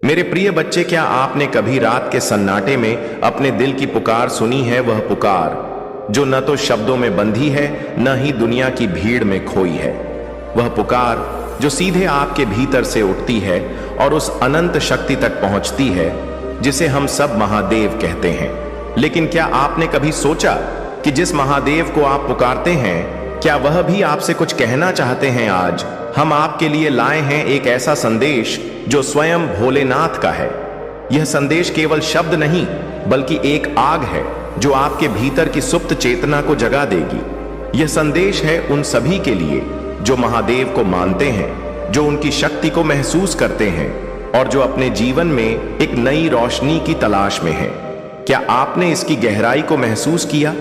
मेरे प्रिय बच्चे, क्या आपने कभी रात के सन्नाटे में अपने दिल की पुकार सुनी है? वह पुकार जो न तो शब्दों में बंधी है, न ही दुनिया की भीड़ में खोई है। वह पुकार जो सीधे आपके भीतर से उठती है और उस अनंत शक्ति तक पहुंचती है जिसे हम सब महादेव कहते हैं। लेकिन क्या आपने कभी सोचा कि जिस महादेव को आप पुकारते हैं, क्या वह भी आपसे कुछ कहना चाहते हैं? आज हम आपके लिए लाए हैं एक ऐसा संदेश जो स्वयं भोलेनाथ का है। यह संदेश केवल शब्द नहीं, बल्कि एक आग है जो आपके भीतर की सुप्त चेतना को जगा देगी। यह संदेश है उन सभी के लिए जो महादेव को मानते हैं, जो उनकी शक्ति को महसूस करते हैं और जो अपने जीवन में एक नई रोशनी की तलाश में हैं। क्या आपने इसकी गहराई को महसूस किया?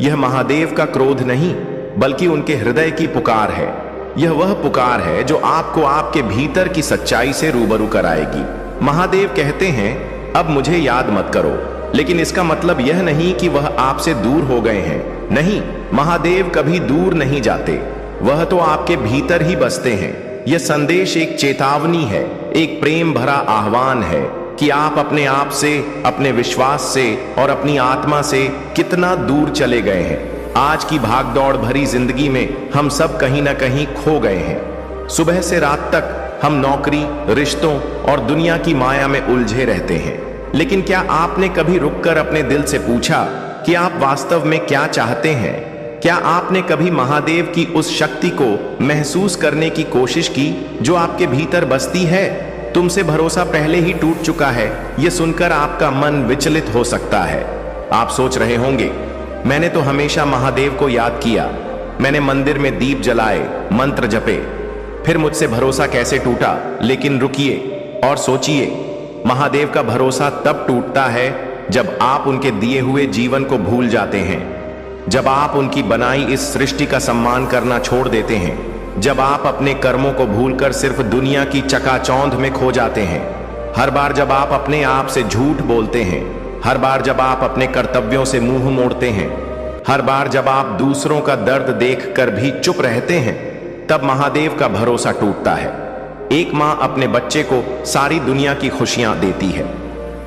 यह महादेव का क्रोध नहीं, बल्कि उनके हृदय की पुकार है। यह वह पुकार है जो आपको आपके भीतर की सच्चाई से रूबरू कराएगी। महादेव कहते हैं, अब मुझे याद मत करो। लेकिन इसका मतलब यह नहीं कि वह आपसे दूर हो गए हैं। नहीं, महादेव कभी दूर नहीं जाते, वह तो आपके भीतर ही बसते हैं। यह संदेश एक चेतावनी है, एक प्रेम भरा आह्वान है कि आप अपने आप से, अपने विश्वास से और अपनी आत्मा से कितना दूर चले गए हैं। आज की भागदौड़ भरी जिंदगी में हम सब कहीं ना कहीं खो गए हैं। सुबह से रात तक हम नौकरी, रिश्तों और दुनिया की माया में उलझे रहते हैं। लेकिन क्या आपने कभी रुककर अपने दिल से पूछा कि आप वास्तव में क्या चाहते हैं? क्या आपने कभी महादेव की उस शक्ति को महसूस करने की कोशिश की जो आपके भीतर बसती है? तुमसे भरोसा पहले ही टूट चुका है, यह सुनकर आपका मन विचलित हो सकता है। आप सोच रहे होंगे, मैंने तो हमेशा महादेव को याद किया, मैंने मंदिर में दीप जलाए, मंत्र जपे, फिर मुझसे भरोसा कैसे टूटा? लेकिन रुकिए और सोचिए, महादेव का भरोसा तब टूटता है जब आप उनके दिए हुए जीवन को भूल जाते हैं, जब आप उनकी बनाई इस सृष्टि का सम्मान करना छोड़ देते हैं, जब आप अपने कर्मों को भूलकर सिर्फ दुनिया की चकाचौंध में खो जाते हैं। हर बार जब आप अपने आप से झूठ बोलते हैं, हर बार जब आप अपने कर्तव्यों से मुंह मोड़ते हैं, हर बार जब आप दूसरों का दर्द देखकर भी चुप रहते हैं, तब महादेव का भरोसा टूटता है। एक माँ अपने बच्चे को सारी दुनिया की खुशियां देती है,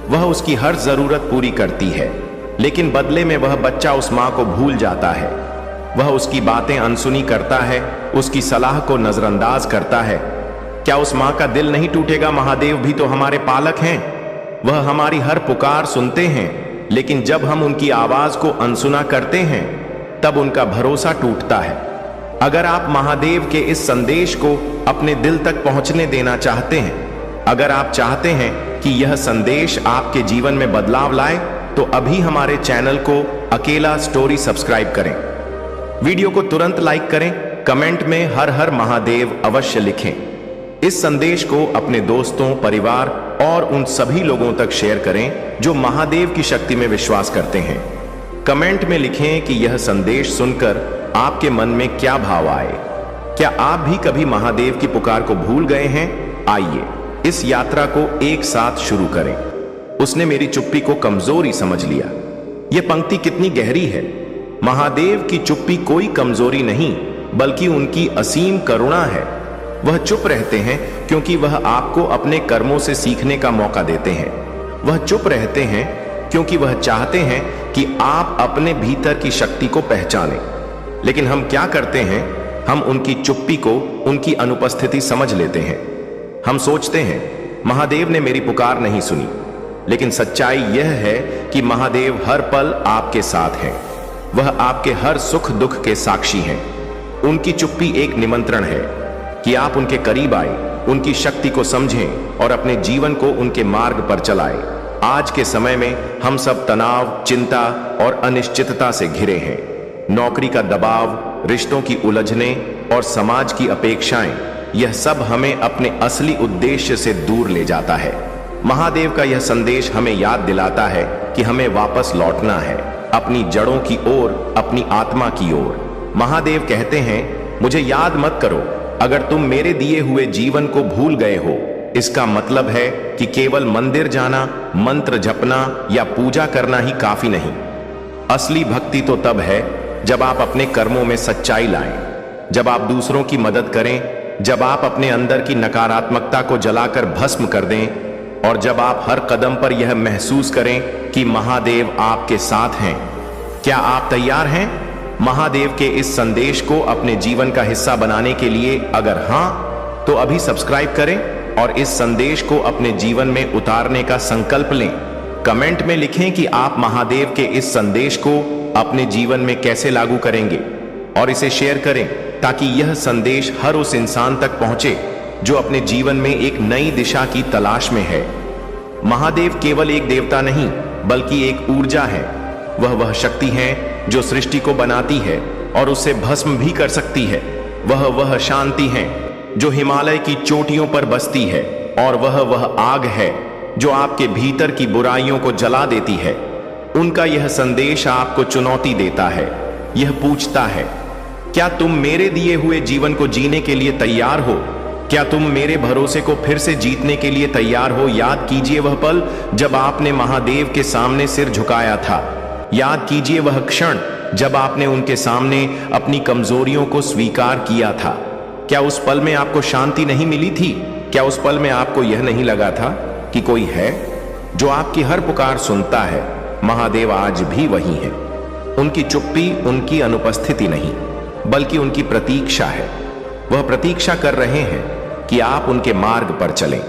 वह उसकी हर जरूरत पूरी करती है, लेकिन बदले में वह बच्चा उस माँ को भूल जाता है। वह उसकी बातें अनसुनी करता है, उसकी सलाह को नजरअंदाज करता है। क्या उस माँ का दिल नहीं टूटेगा? महादेव भी तो हमारे पालक हैं, वह हमारी हर पुकार सुनते हैं। लेकिन जब हम उनकी आवाज को अनसुना करते हैं, तब उनका भरोसा टूटता है। अगर आप महादेव के इस संदेश को अपने दिल तक पहुंचने देना चाहते हैं, अगर आप चाहते हैं कि यह संदेश आपके जीवन में बदलाव लाए, तो अभी हमारे चैनल को अकेला स्टोरी सब्सक्राइब करें। वीडियो को तुरंत लाइक करें, कमेंट में हर हर महादेव अवश्य लिखें। इस संदेश को अपने दोस्तों, परिवार और उन सभी लोगों तक शेयर करें जो महादेव की शक्ति में विश्वास करते हैं। कमेंट में लिखें कि यह संदेश सुनकर आपके मन में क्या भाव आए। क्या आप भी कभी महादेव की पुकार को भूल गए हैं? आइए इस यात्रा को एक साथ शुरू करें। उसने मेरी चुप्पी को कमजोरी समझ लिया। यह पंक्ति कितनी गहरी है। महादेव की चुप्पी कोई कमजोरी नहीं, बल्कि उनकी असीम करुणा है। वह चुप रहते हैं क्योंकि वह आपको अपने कर्मों से सीखने का मौका देते हैं। वह चुप रहते हैं क्योंकि वह चाहते हैं कि आप अपने भीतर की शक्ति को पहचानें। लेकिन हम क्या करते हैं? हम उनकी चुप्पी को उनकी अनुपस्थिति समझ लेते हैं। हम सोचते हैं, महादेव ने मेरी पुकार नहीं सुनी। लेकिन सच्चाई यह है कि महादेव हर पल आपके साथ हैं। वह आपके हर सुख दुख के साक्षी हैं। उनकी चुप्पी एक निमंत्रण है कि आप उनके करीब आए, उनकी शक्ति को समझें और अपने जीवन को उनके मार्ग पर चलाएं। आज के समय में हम सब तनाव, चिंता और अनिश्चितता से घिरे हैं। नौकरी का दबाव, रिश्तों की उलझने और समाज की अपेक्षाएं, यह सब हमें अपने असली उद्देश्य से दूर ले जाता है। महादेव का यह संदेश हमें याद दिलाता है कि हमें वापस लौटना है, अपनी जड़ों की ओर, अपनी आत्मा की ओर। महादेव कहते हैं, मुझे याद मत करो। अगर तुम मेरे दिए हुए जीवन को भूल गए हो, इसका मतलब है कि केवल मंदिर जाना, मंत्र जपना या पूजा करना ही काफी नहीं। असली भक्ति तो तब है जब आप अपने कर्मों में सच्चाई लाएं, जब आप दूसरों की मदद करें, जब आप अपने अंदर की नकारात्मकता को जलाकर भस्म कर दें और जब आप हर कदम पर यह महसूस करें कि महादेव आपके साथ हैं। क्या आप तैयार हैं महादेव के इस संदेश को अपने जीवन का हिस्सा बनाने के लिए? अगर हां, तो अभी सब्सक्राइब करें और इस संदेश को अपने जीवन में उतारने का संकल्प लें। कमेंट में लिखें कि आप महादेव के इस संदेश को अपने जीवन में कैसे लागू करेंगे और इसे शेयर करें ताकि यह संदेश हर उस इंसान तक पहुंचे जो अपने जीवन में एक नई दिशा की तलाश में है। महादेव केवल एक देवता नहीं बल्कि एक ऊर्जा है। वह शक्ति है जो सृष्टि को बनाती है और उसे भस्म भी कर सकती है। वह शांति है जो हिमालय की चोटियों पर बसती है, और वह आग है जो आपके भीतर की बुराइयों को जला देती है। उनका यह संदेश आपको चुनौती देता है। यह पूछता है, क्या तुम मेरे दिए हुए जीवन को जीने के लिए तैयार हो? क्या तुम मेरे भरोसे को फिर से जीतने के लिए तैयार हो? याद कीजिए वह पल जब आपने महादेव के सामने सिर झुकाया था। याद कीजिए वह क्षण जब आपने उनके सामने अपनी कमजोरियों को स्वीकार किया था। क्या उस पल में आपको शांति नहीं मिली थी? क्या उस पल में आपको यह नहीं लगा था कि कोई है जो आपकी हर पुकार सुनता है? महादेव आज भी वही है। उनकी चुप्पी उनकी अनुपस्थिति नहीं बल्कि उनकी प्रतीक्षा है। वह प्रतीक्षा कर रहे हैं कि आप उनके मार्ग पर चलें।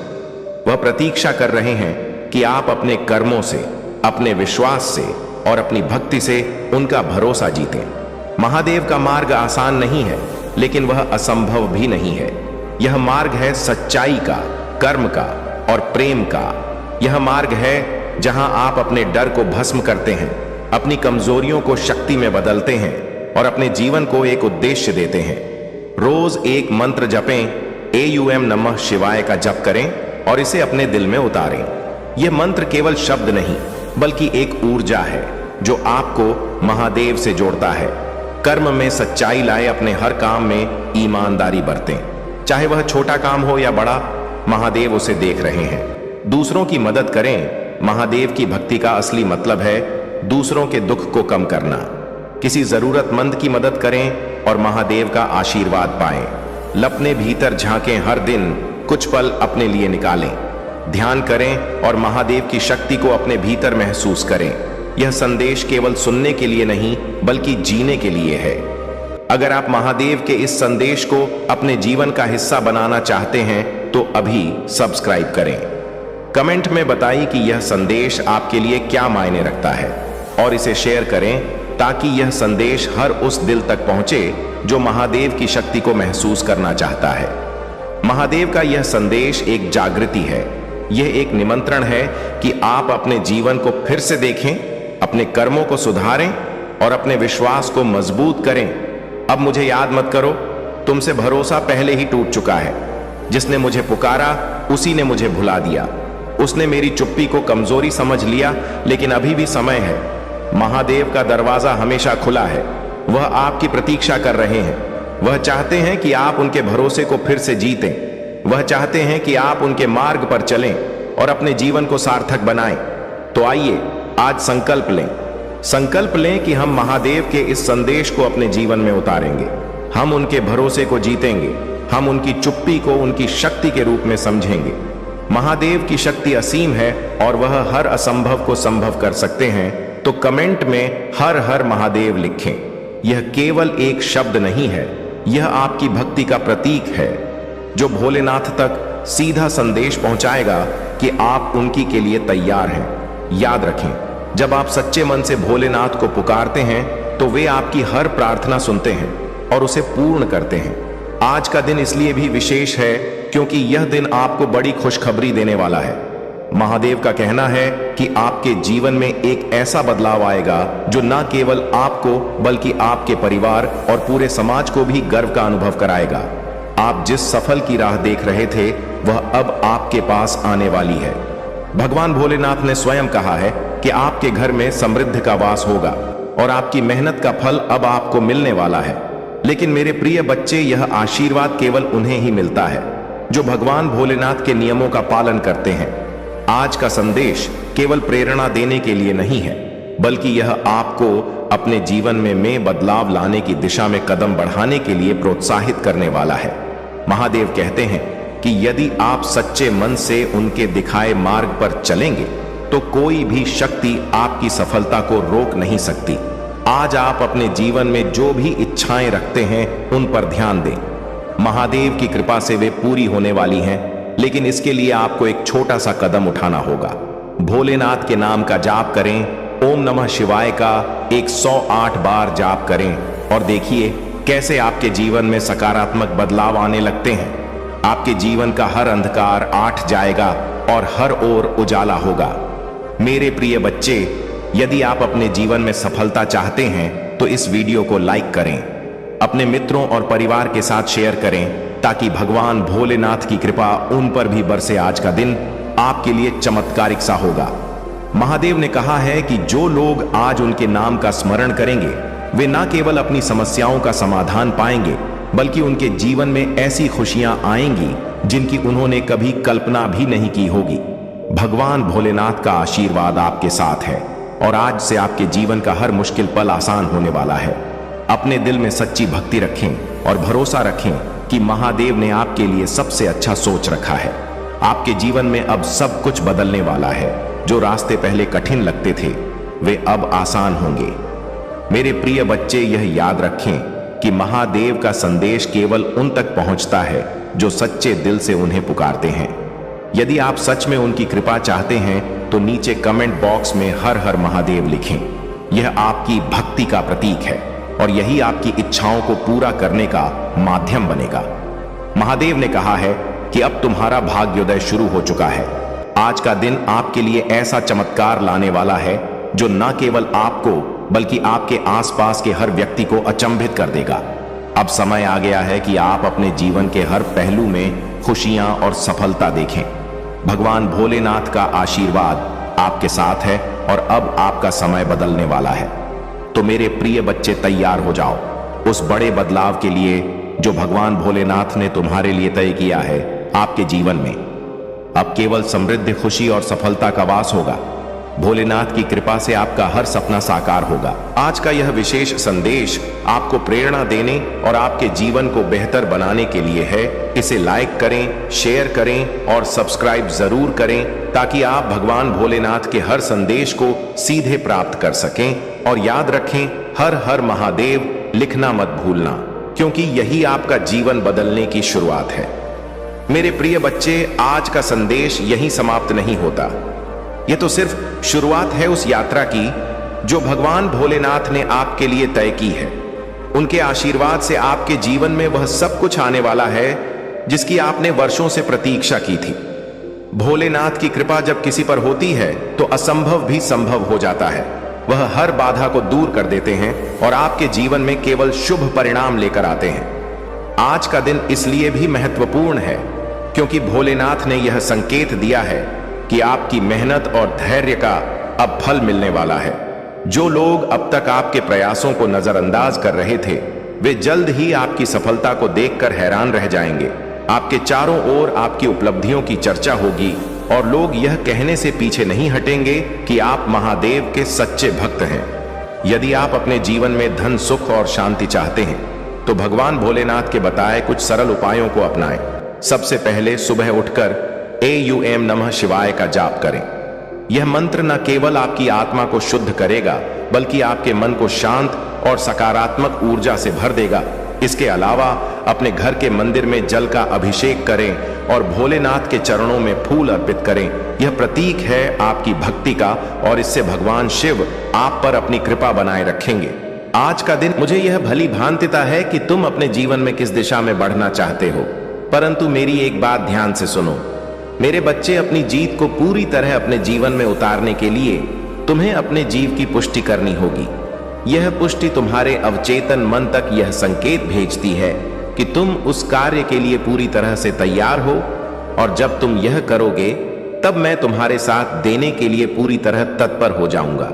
वह प्रतीक्षा कर रहे हैं कि आप अपने कर्मों से, अपने विश्वास से और अपनी भक्ति से उनका भरोसा जीतें। महादेव का मार्ग आसान नहीं है, लेकिन वह असंभव भी नहीं है। यह मार्ग है सच्चाई का, कर्म का और प्रेम का। यह मार्ग है जहां आप अपने डर को भस्म करते हैं, अपनी कमजोरियों को शक्ति में बदलते हैं और अपने जीवन को एक उद्देश्य देते हैं। रोज एक मंत्र जपें, AUM नमः शिवाय का जप करें और इसे अपने दिल में उतारें। यह मंत्र केवल शब्द नहीं बल्कि एक ऊर्जा है जो आपको महादेव से जोड़ता है। कर्म में सच्चाई लाए, अपने हर काम में ईमानदारी बरतें। चाहे वह छोटा काम हो या बड़ा, महादेव उसे देख रहे हैं। दूसरों की मदद करें। महादेव की भक्ति का असली मतलब है दूसरों के दुख को कम करना। किसी जरूरतमंद की मदद करें और महादेव का आशीर्वाद पाएं। अपने भीतर झांकें, हर दिन कुछ पल अपने लिए निकालें। ध्यान करें और महादेव की शक्ति को अपने भीतर महसूस करें। यह संदेश केवल सुनने के लिए नहीं बल्कि जीने के लिए है। अगर आप महादेव के इस संदेश को अपने जीवन का हिस्सा बनाना चाहते हैं तो अभी सब्सक्राइब करें। कमेंट में बताइए कि यह संदेश आपके लिए क्या मायने रखता है और इसे शेयर करें ताकि यह संदेश हर उस दिल तक पहुंचे जो महादेव की शक्ति को महसूस करना चाहता है। महादेव का यह संदेश एक जागृति है। यह एक निमंत्रण है कि आप अपने जीवन को फिर से देखें, अपने कर्मों को सुधारें और अपने विश्वास को मजबूत करें। अब मुझे याद मत करो, तुमसे भरोसा पहले ही टूट चुका है। जिसने मुझे पुकारा उसी ने मुझे भुला दिया। उसने मेरी चुप्पी को कमजोरी समझ लिया, लेकिन अभी भी समय है। महादेव का दरवाजा हमेशा खुला है। वह आपकी प्रतीक्षा कर रहे हैं। वह चाहते हैं कि आप उनके भरोसे को फिर से जीतें। वह चाहते हैं कि आप उनके मार्ग पर चलें और अपने जीवन को सार्थक बनाएं। तो आइए आज संकल्प लें कि हम महादेव के इस संदेश को अपने जीवन में उतारेंगे। हम उनके भरोसे को जीतेंगे। हम उनकी चुप्पी को उनकी शक्ति के रूप में समझेंगे। महादेव की शक्ति असीम है और वह हर असंभव को संभव कर सकते हैं। तो कमेंट में हर हर महादेव लिखें। यह केवल एक शब्द नहीं है, यह आपकी भक्ति का प्रतीक है जो भोलेनाथ तक सीधा संदेश पहुंचाएगा कि आप उनकी के लिए तैयार हैं। याद रखें, जब आप सच्चे मन से भोलेनाथ को पुकारते हैं तो वे आपकी हर प्रार्थना सुनते हैं और उसे पूर्ण करते हैं। आज का दिन इसलिए भी विशेष है क्योंकि यह दिन आपको बड़ी खुशखबरी देने वाला है। महादेव का कहना है कि आपके जीवन में एक ऐसा बदलाव आएगा जो न केवल आपको बल्कि आपके परिवार और पूरे समाज को भी गर्व का अनुभव कराएगा। आप जिस सफल की राह देख रहे थे वह अब आपके पास आने वाली है। भगवान भोलेनाथ ने स्वयं कहा है कि आपके घर में समृद्धि का वास होगा और आपकी मेहनत का फल अब आपको मिलने वाला है। लेकिन मेरे प्रिय बच्चे, यह आशीर्वाद केवल उन्हें ही मिलता है जो भगवान भोलेनाथ के नियमों का पालन करते हैं। आज का संदेश केवल प्रेरणा देने के लिए नहीं है, बल्कि यह आपको अपने जीवन में बदलाव लाने की दिशा में कदम बढ़ाने के लिए प्रोत्साहित करने वाला है। महादेव कहते हैं कि यदि आप सच्चे मन से उनके दिखाए मार्ग पर चलेंगे तो कोई भी शक्ति आपकी सफलता को रोक नहीं सकती। आज आप अपने जीवन में जो भी इच्छाएं रखते हैं उन पर ध्यान दें। महादेव की कृपा से वे पूरी होने वाली हैं, लेकिन इसके लिए आपको एक छोटा सा कदम उठाना होगा। भोलेनाथ के नाम का जाप करें, ओम नमः शिवाय का 108 बार जाप करें और देखिए कैसे आपके जीवन में सकारात्मक बदलाव आने लगते हैं। आपके जीवन का हर अंधकार आठ जाएगा और हर ओर उजाला होगा। मेरे प्रिय बच्चे, यदि आप अपने जीवन में सफलता चाहते हैं तो इस वीडियो को लाइक करें, अपने मित्रों और परिवार के साथ शेयर करें ताकि भगवान भोलेनाथ की कृपा उन पर भी बरसे। आज का दिन आपके लिए चमत्कारिक सा होगा। महादेव ने कहा है कि जो लोग आज उनके नाम का स्मरण करेंगे वे न केवल अपनी समस्याओं का समाधान पाएंगे बल्कि उनके जीवन में ऐसी खुशियां आएंगी जिनकी उन्होंने कभी कल्पना भी नहीं की होगी। भगवान भोलेनाथ का आशीर्वाद आपके साथ है और आज से आपके जीवन का हर मुश्किल पल आसान होने वाला है। अपने दिल में सच्ची भक्ति रखें और भरोसा रखें कि महादेव ने आपके लिए सबसे अच्छा सोच रखा है। आपके जीवन में अब सब कुछ बदलने वाला है। जो रास्ते पहले कठिन लगते थे वे अब आसान होंगे। मेरे प्रिय बच्चे, यह याद रखें कि महादेव का संदेश केवल उन तक पहुंचता है जो सच्चे दिल से उन्हें पुकारते हैं। यदि आप सच में उनकी कृपा चाहते हैं तो नीचे कमेंट बॉक्स में हर हर महादेव लिखें। यह आपकी भक्ति का प्रतीक है और यही आपकी इच्छाओं को पूरा करने का माध्यम बनेगा। महादेव ने कहा है कि अब तुम्हारा भाग्योदय शुरू हो चुका है। आज का दिन आपके लिए ऐसा चमत्कार लाने वाला है जो न केवल आपको बल्कि आपके आसपास के हर व्यक्ति को अचंभित कर देगा। अब समय आ गया है कि आप अपने जीवन के हर पहलू में खुशियां और सफलता देखें। भगवान भोलेनाथ का आशीर्वाद आपके साथ है और अब आपका समय बदलने वाला है। तो मेरे प्रिय बच्चे, तैयार हो जाओ उस बड़े बदलाव के लिए जो भगवान भोलेनाथ ने तुम्हारे लिए तय किया है। आपके जीवन में अब केवल समृद्धि, खुशी और सफलता का वास होगा। भोलेनाथ की कृपा से आपका हर सपना साकार होगा। आज का यह विशेष संदेश आपको प्रेरणा देने और आपके जीवन को बेहतर बनाने के लिए है। इसे लाइक करें, शेयर करें और सब्सक्राइब जरूर करें ताकि आप भगवान भोलेनाथ के हर संदेश को सीधे प्राप्त कर सकें। और याद रखें, हर हर महादेव लिखना मत भूलना, क्योंकि यही आपका जीवन बदलने की शुरुआत है। मेरे प्रिय बच्चे, आज का संदेश यहीं समाप्त नहीं होता। यह तो सिर्फ शुरुआत है उस यात्रा की जो भगवान भोलेनाथ ने आपके लिए तय की है। उनके आशीर्वाद से आपके जीवन में वह सब कुछ आने वाला है जिसकी आपने वर्षों से प्रतीक्षा की थी। भोलेनाथ की कृपा जब किसी पर होती है तो असंभव भी संभव हो जाता है। वह हर बाधा को दूर कर देते हैं और आपके जीवन में केवल शुभ परिणाम लेकर आते हैं। आज का दिन इसलिए भी महत्वपूर्ण है क्योंकि भोलेनाथ ने यह संकेत दिया है कि आपकी मेहनत और धैर्य का अब फल मिलने वाला है। जो लोग अब तक आपके प्रयासों को नजरअंदाज कर रहे थे वे जल्द ही आपकी सफलता को देखकर हैरान रह जाएंगे। आपके चारों ओर आपकी उपलब्धियों की चर्चा होगी और लोग यह कहने से पीछे नहीं हटेंगे कि आप महादेव के सच्चे भक्त हैं। यदि आप अपने जीवन में धन, सुख और शांति चाहते हैं तो भगवान भोलेनाथ के बताए कुछ सरल उपायों को अपनाएं। सबसे पहले सुबह उठकर एयूएम नमः शिवाय का जाप करें। यह मंत्र न केवल आपकी आत्मा को शुद्ध करेगा बल्कि आपके मन को शांत और सकारात्मक ऊर्जा से भर देगा। इसके अलावा अपने घर के मंदिर में जल का अभिषेक करें और भोलेनाथ के चरणों में फूल अर्पित करें। यह प्रतीक है आपकी भक्ति का और इससे भगवान शिव आप पर अपनी कृपा बनाए रखेंगे। आज का दिन मुझे यह भली भांतिता है कि तुम अपने जीवन में किस दिशा में बढ़ना चाहते हो, परंतु मेरी एक बात ध्यान से सुनो। मेरे बच्चे, अपनी जीत को पूरी तरह अपने जीवन में उतारने के लिए तुम्हें अपने जीव की पुष्टि करनी होगी। यह पुष्टि तुम्हारे अवचेतन मन तक यह संकेत भेजती है कि तुम उस कार्य के लिए पूरी तरह से तैयार हो और जब तुम यह करोगे तब मैं तुम्हारे साथ देने के लिए पूरी तरह तत्पर हो जाऊंगा।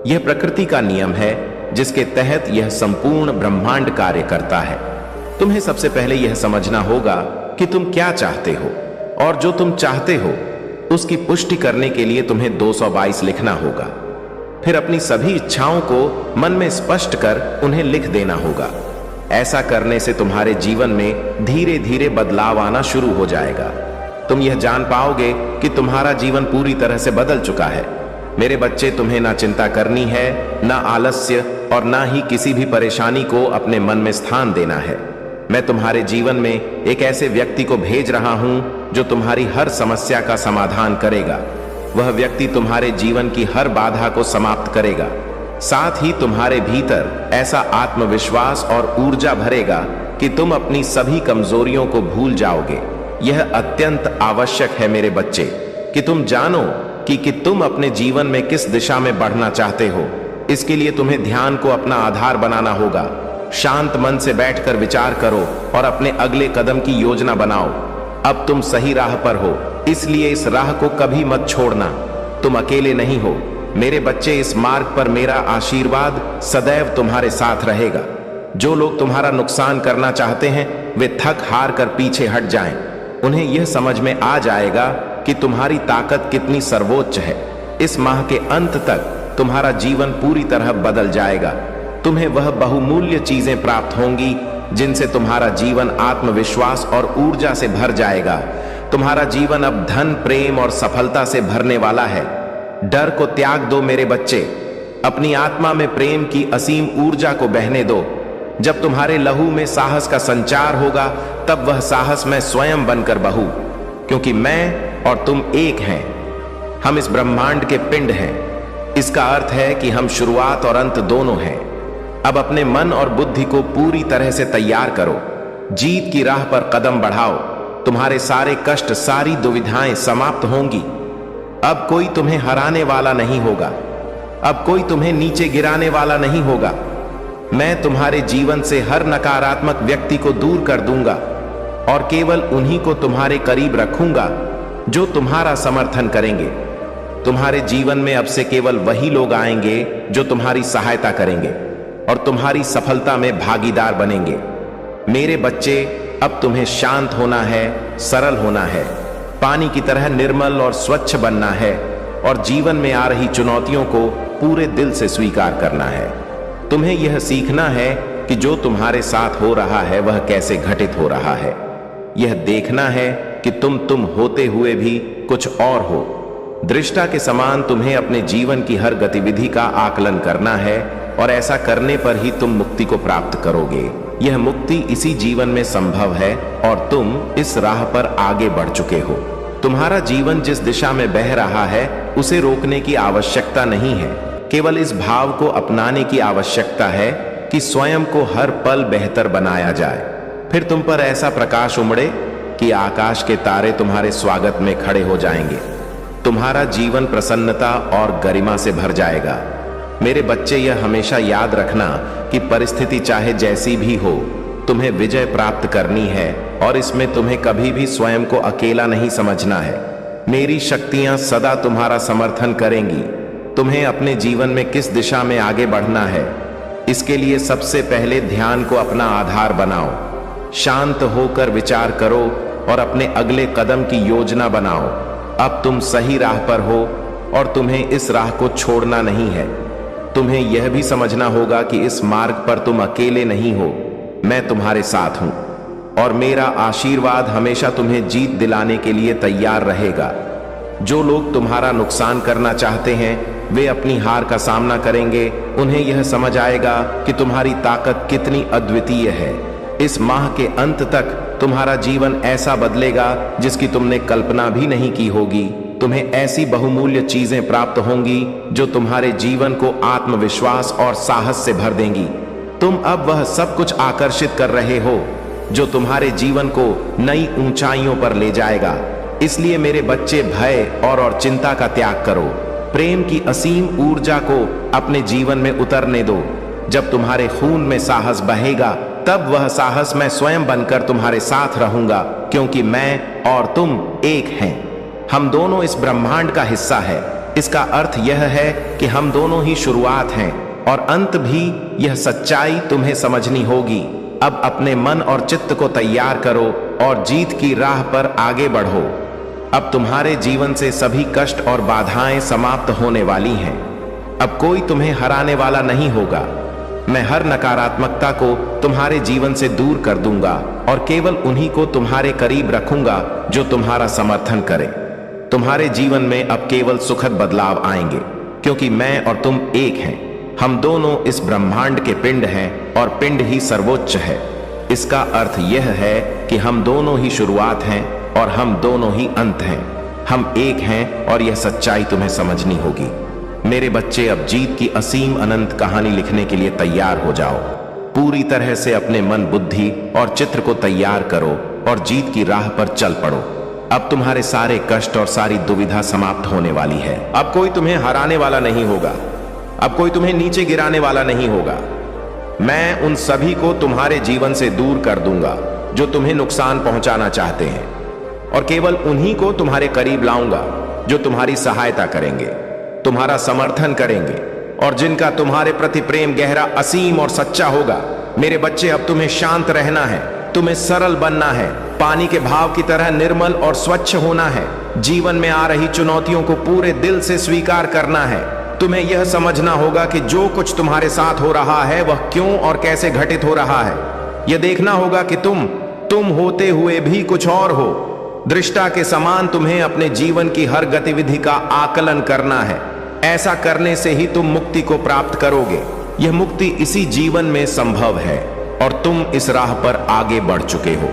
यह प्रकृति का नियम है जिसके तहत यह संपूर्ण ब्रह्मांड कार्य करता है। तुम्हें सबसे पहले यह समझना होगा कि तुम क्या चाहते हो और जो तुम चाहते हो उसकी पुष्टि करने के लिए तुम्हें 222 लिखना होगा। फिर अपनी सभी इच्छाओं को मन में स्पष्ट कर उन्हें लिख देना होगा। ऐसा करने से तुम्हारे जीवन में धीरे धीरे बदलाव आना शुरू हो जाएगा। तुम यह जान पाओगे कि तुम्हारा जीवन पूरी तरह से बदल चुका है। मेरे बच्चे, तुम्हें ना चिंता करनी है, ना आलस्य और ना ही किसी भी परेशानी को अपने मन में स्थान देना है। मैं तुम्हारे जीवन में एक ऐसे व्यक्ति को भेज रहा हूं जो तुम्हारी हर समस्या का समाधान करेगा। वह व्यक्ति तुम्हारे जीवन की हर बाधा को समाप्त करेगा। साथ ही तुम्हारे भीतर ऐसा आत्मविश्वास और ऊर्जा भरेगा कि तुम अपनी सभी कमजोरियों को भूल जाओगे। यह अत्यंत आवश्यक है मेरे बच्चे कि तुम जानो कि तुम अपने जीवन में किस दिशा में बढ़ना चाहते हो। इसके लिए तुम्हें ध्यान को अपना आधार बनाना होगा। शांत मन से बैठकर विचार करो और अपने अगले कदम की योजना बनाओ। अब तुम सही राह पर हो, इसलिए इस राह को कभी मत छोड़ना। तुम अकेले नहीं हो मेरे बच्चे। इस मार्ग पर मेरा आशीर्वाद सदैव तुम्हारे साथ रहेगा। जो लोग तुम्हारा नुकसान करना चाहते हैं वे थक हार कर पीछे हट जाएं। उन्हें यह समझ में आ जाएगा कि तुम्हारी ताकत कितनी सर्वोच्च है। इस माह के अंत तक तुम्हारा जीवन पूरी तरह बदल जाएगा। तुम्हें वह बहुमूल्य चीजें प्राप्त होंगी जिनसे तुम्हारा जीवन आत्मविश्वास और ऊर्जा से भर जाएगा। तुम्हारा जीवन अब धन, प्रेम और सफलता से भरने वाला है। डर को त्याग दो मेरे बच्चे। अपनी आत्मा में प्रेम की असीम ऊर्जा को बहने दो। जब तुम्हारे लहू में साहस का संचार होगा तब वह साहस मैं स्वयं बनकर बहूं, क्योंकि मैं और तुम एक हैं। हम इस ब्रह्मांड के पिंड हैं। इसका अर्थ है कि हम शुरुआत और अंत दोनों हैं। अब अपने मन और बुद्धि को पूरी तरह से तैयार करो। जीत की राह पर कदम बढ़ाओ। तुम्हारे सारे कष्ट, सारी दुविधाएं समाप्त होंगी। अब कोई तुम्हें हराने वाला नहीं होगा। अब कोई तुम्हें नीचे गिराने वाला नहीं होगा। मैं तुम्हारे जीवन से हर नकारात्मक व्यक्ति को दूर कर दूंगा और केवल उन्हीं को तुम्हारे करीब रखूंगा जो तुम्हारा समर्थन करेंगे। तुम्हारे जीवन में अब से केवल वही लोग आएंगे जो तुम्हारी सहायता करेंगे और तुम्हारी सफलता में भागीदार बनेंगे। मेरे बच्चे, अब तुम्हें शांत होना है, सरल होना है, पानी की तरह निर्मल और स्वच्छ बनना है और जीवन में आ रही चुनौतियों को पूरे दिल से स्वीकार करना है। तुम्हें यह सीखना है कि जो तुम्हारे साथ हो रहा है वह कैसे घटित हो रहा है। यह देखना है कि तुम होते हुए भी कुछ और हो। दृष्टा के समान तुम्हें अपने जीवन की हर गतिविधि का आकलन करना है और ऐसा करने पर ही तुम मुक्ति को प्राप्त करोगे। यह मुक्ति इसी जीवन में संभव है और तुम इस राह पर आगे बढ़ चुके हो। तुम्हारा जीवन जिस दिशा में बह रहा है उसे रोकने की आवश्यकता नहीं है। केवल इस भाव को अपनाने की आवश्यकता है कि स्वयं को हर पल बेहतर बनाया जाए। फिर तुम पर ऐसा प्रकाश उमड़े कि आकाश के तारे तुम्हारे स्वागत में खड़े हो जाएंगे। तुम्हारा जीवन प्रसन्नता और गरिमा से भर जाएगा। मेरे बच्चे, यह हमेशा याद रखना कि परिस्थिति चाहे जैसी भी हो, तुम्हें विजय प्राप्त करनी है और इसमें तुम्हें कभी भी स्वयं को अकेला नहीं समझना है। मेरी शक्तियां सदा तुम्हारा समर्थन करेंगी। तुम्हें अपने जीवन में किस दिशा में आगे बढ़ना है, इसके लिए सबसे पहले ध्यान को अपना आधार बनाओ। शांत होकर विचार करो और अपने अगले कदम की योजना बनाओ। अब तुम सही राह पर हो और तुम्हें इस राह को छोड़ना नहीं है। तुम्हें यह भी समझना होगा कि इस मार्ग पर तुम अकेले नहीं हो। मैं तुम्हारे साथ हूं और मेरा आशीर्वाद हमेशा तुम्हें जीत दिलाने के लिए तैयार रहेगा। जो लोग तुम्हारा नुकसान करना चाहते हैं वे अपनी हार का सामना करेंगे। उन्हें यह समझ आएगा कि तुम्हारी ताकत कितनी अद्वितीय है। इस माह के अंत तक तुम्हारा जीवन ऐसा बदलेगा जिसकी तुमने कल्पना भी नहीं की होगी। तुम्हें ऐसी बहुमूल्य चीजें प्राप्त होंगी जो तुम्हारे जीवन को आत्मविश्वास और साहस से भर देंगी। तुम अब वह सब कुछ आकर्षित कर रहे हो जो तुम्हारे जीवन को नई ऊंचाइयों पर ले जाएगा। इसलिए मेरे बच्चे, भय और चिंता का त्याग करो। प्रेम की असीम ऊर्जा को अपने जीवन में उतरने दो। जब तुम्हारे खून में साहस बहेगा तब वह साहस मैं स्वयं बनकर तुम्हारे साथ रहूंगा, क्योंकि मैं और तुम एक हैं। हम दोनों इस ब्रह्मांड का हिस्सा है। इसका अर्थ यह है कि हम दोनों ही शुरुआत हैं और अंत भी। यह सच्चाई तुम्हें समझनी होगी। अब अपने मन और चित्त को तैयार करो और जीत की राह पर आगे बढ़ो। अब तुम्हारे जीवन से सभी कष्ट और बाधाएं समाप्त होने वाली हैं। अब कोई तुम्हें हराने वाला नहीं होगा। मैं हर नकारात्मकता को तुम्हारे जीवन से दूर कर दूंगा और केवल उन्हीं को तुम्हारे करीब रखूंगा जो तुम्हारा समर्थन करे। तुम्हारे जीवन में अब केवल सुखद बदलाव आएंगे, क्योंकि मैं और तुम एक हैं। हम दोनों इस ब्रह्मांड के पिंड हैं और पिंड ही सर्वोच्च है। इसका अर्थ यह है कि हम दोनों ही शुरुआत हैं और हम दोनों ही अंत हैं। हम एक हैं और यह सच्चाई तुम्हें समझनी होगी। मेरे बच्चे, अब जीत की असीम अनंत कहानी लिखने के लिए तैयार हो जाओ। पूरी तरह से अपने मन, बुद्धि और चित्र को तैयार करो और जीत की राह पर चल पड़ो। अब तुम्हारे सारे कष्ट और सारी दुविधा समाप्त होने वाली है। अब कोई तुम्हें हराने वाला नहीं होगा। अब कोई तुम्हें नीचे गिराने वाला नहीं होगा। मैं उन सभी को तुम्हारे जीवन से दूर कर दूंगा जो तुम्हें नुकसान पहुंचाना चाहते हैं, और केवल उन्हीं को तुम्हारे करीब लाऊंगा जो तुम्हारी सहायता करेंगे, तुम्हारा समर्थन करेंगे और जिनका तुम्हारे प्रति प्रेम गहरा, असीम और सच्चा होगा। मेरे बच्चे, अब तुम्हें शांत रहना है, तुम्हें सरल बनना है, पानी के भाव की तरह निर्मल और स्वच्छ होना है। जीवन में आ रही चुनौतियों को पूरे दिल से स्वीकार करना है। तुम्हें यह समझना होगा कि जो कुछ तुम्हारे साथ हो रहा है वह क्यों और कैसे घटित हो रहा है। यह देखना होगा कि तुम होते हुए भी कुछ और हो। दृष्टा के समान तुम्हें अपने जीवन की हर गतिविधि का आकलन करना है। ऐसा करने से ही तुम मुक्ति को प्राप्त करोगे। यह मुक्ति इसी जीवन में संभव है और तुम इस राह पर आगे बढ़ चुके हो।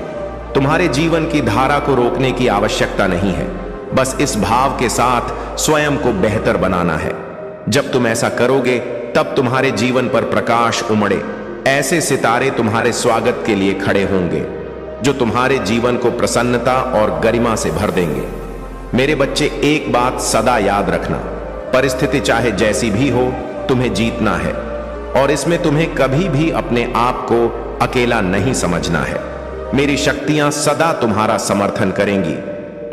तुम्हारे जीवन की धारा को रोकने की आवश्यकता नहीं है, बस इस भाव के साथ स्वयं को बेहतर बनाना है। जब तुम ऐसा करोगे तब तुम्हारे जीवन पर प्रकाश उमड़े। ऐसे सितारे तुम्हारे स्वागत के लिए खड़े होंगे जो तुम्हारे जीवन को प्रसन्नता और गरिमा से भर देंगे। मेरे बच्चे, एक बात सदा याद रखना, परिस्थिति चाहे जैसी भी हो, तुम्हें जीतना है और इसमें तुम्हें कभी भी अपने आप को अकेला नहीं समझना है। मेरी शक्तियां सदा तुम्हारा समर्थन करेंगी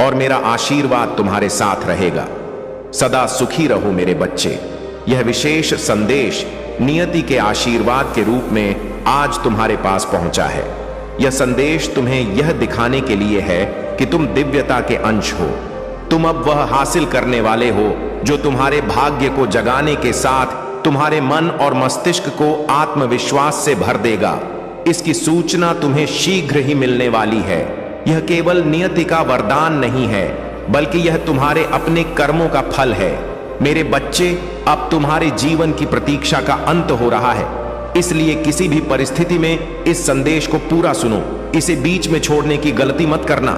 और मेरा आशीर्वाद तुम्हारे साथ रहेगा। सदा सुखी रहो मेरे बच्चे। यह विशेष संदेश नियति के आशीर्वाद के रूप में आज तुम्हारे पास पहुंचा है। यह संदेश तुम्हें यह दिखाने के लिए है कि तुम दिव्यता के अंश हो। तुम अब वह हासिल करने वाले हो जो तुम्हारे भाग्य को जगाने के साथ तुम्हारे मन और मस्तिष्क को आत्मविश्वास से भर देगा। इसकी सूचना तुम्हें शीघ्र ही मिलने वाली है। यह केवल नियति का वरदान नहीं है, बल्कि यह तुम्हारे अपने कर्मों का फल है। मेरे बच्चे, अब तुम्हारे जीवन की प्रतीक्षा का अंत हो रहा है, इसलिए किसी भी परिस्थिति में इस संदेश को पूरा सुनो। इसे बीच में छोड़ने की गलती मत करना,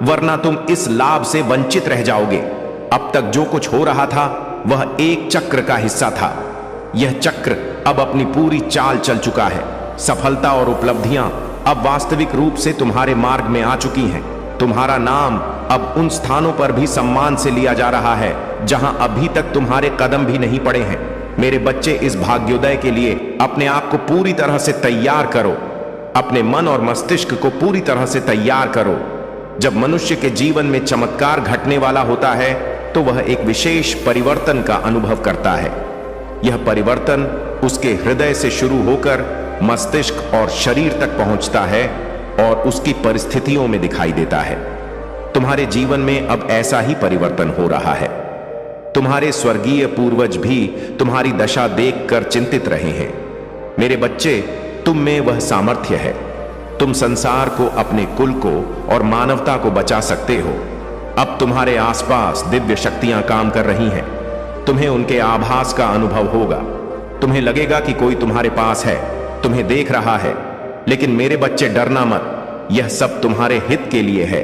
वरना तुम इस लाभ से वंचित रह जाओगे। अब तक जो कुछ हो रहा था वह एक चक्र का हिस्सा था। यह चक्र अब अपनी पूरी चाल चल चुका है। सफलता और उपलब्धियां अब वास्तविक रूप से तुम्हारे मार्ग में आ चुकी हैं। तुम्हारा नाम अब उन स्थानों पर भी सम्मान से लिया जा रहा है जहां अभी तक तुम्हारे कदम भी नहीं पड़े हैं। मेरे बच्चे, इस भाग्योदय के लिए अपने आप को पूरी तरह से तैयार करो। अपने मन और मस्तिष्क को पूरी तरह से तैयार करो। जब मनुष्य के जीवन में चमत्कार घटने वाला होता है तो वह एक विशेष परिवर्तन का अनुभव करता है। यह परिवर्तन उसके हृदय से शुरू होकर मस्तिष्क और शरीर तक पहुंचता है और उसकी परिस्थितियों में दिखाई देता है। तुम्हारे जीवन में अब ऐसा ही परिवर्तन हो रहा है। तुम्हारे स्वर्गीय पूर्वज भी तुम्हारी दशा देखकर चिंतित रहे हैं। मेरे बच्चे, तुम में वह सामर्थ्य है। तुम संसार को, अपने कुल को और मानवता को बचा सकते हो। अब तुम्हारे आसपास दिव्य शक्तियां काम कर रही हैं। तुम्हें उनके आभास का अनुभव होगा। तुम्हें लगेगा कि कोई तुम्हारे पास है, तुम्हें देख रहा है। लेकिन मेरे बच्चे, डरना मत, यह सब तुम्हारे हित के लिए है।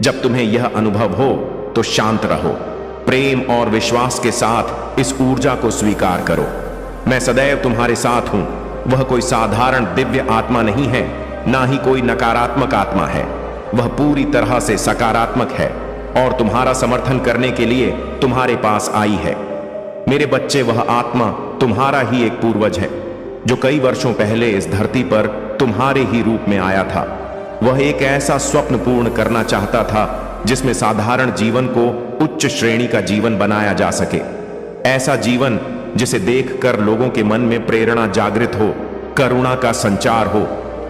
जब तुम्हें यह अनुभव हो तो शांत रहो। प्रेम और विश्वास के साथ इस ऊर्जा को स्वीकार करो। मैं सदैव तुम्हारे साथ हूं। वह कोई साधारण दिव्य आत्मा नहीं है, ना ही कोई नकारात्मक आत्मा है। वह पूरी तरह से सकारात्मक है और तुम्हारा समर्थन करने के लिए तुम्हारे पास आई है। मेरे बच्चे, वह आत्मा तुम्हारा ही एक पूर्वज है जो कई वर्षों पहले इस धरती पर तुम्हारे ही रूप में आया था। वह एक ऐसा स्वप्न पूर्ण करना चाहता था जिसमें साधारण जीवन को उच्च श्रेणी का जीवन बनाया जा सके। ऐसा जीवन जिसे देखकर लोगों के मन में प्रेरणा जागृत हो, करुणा का संचार हो,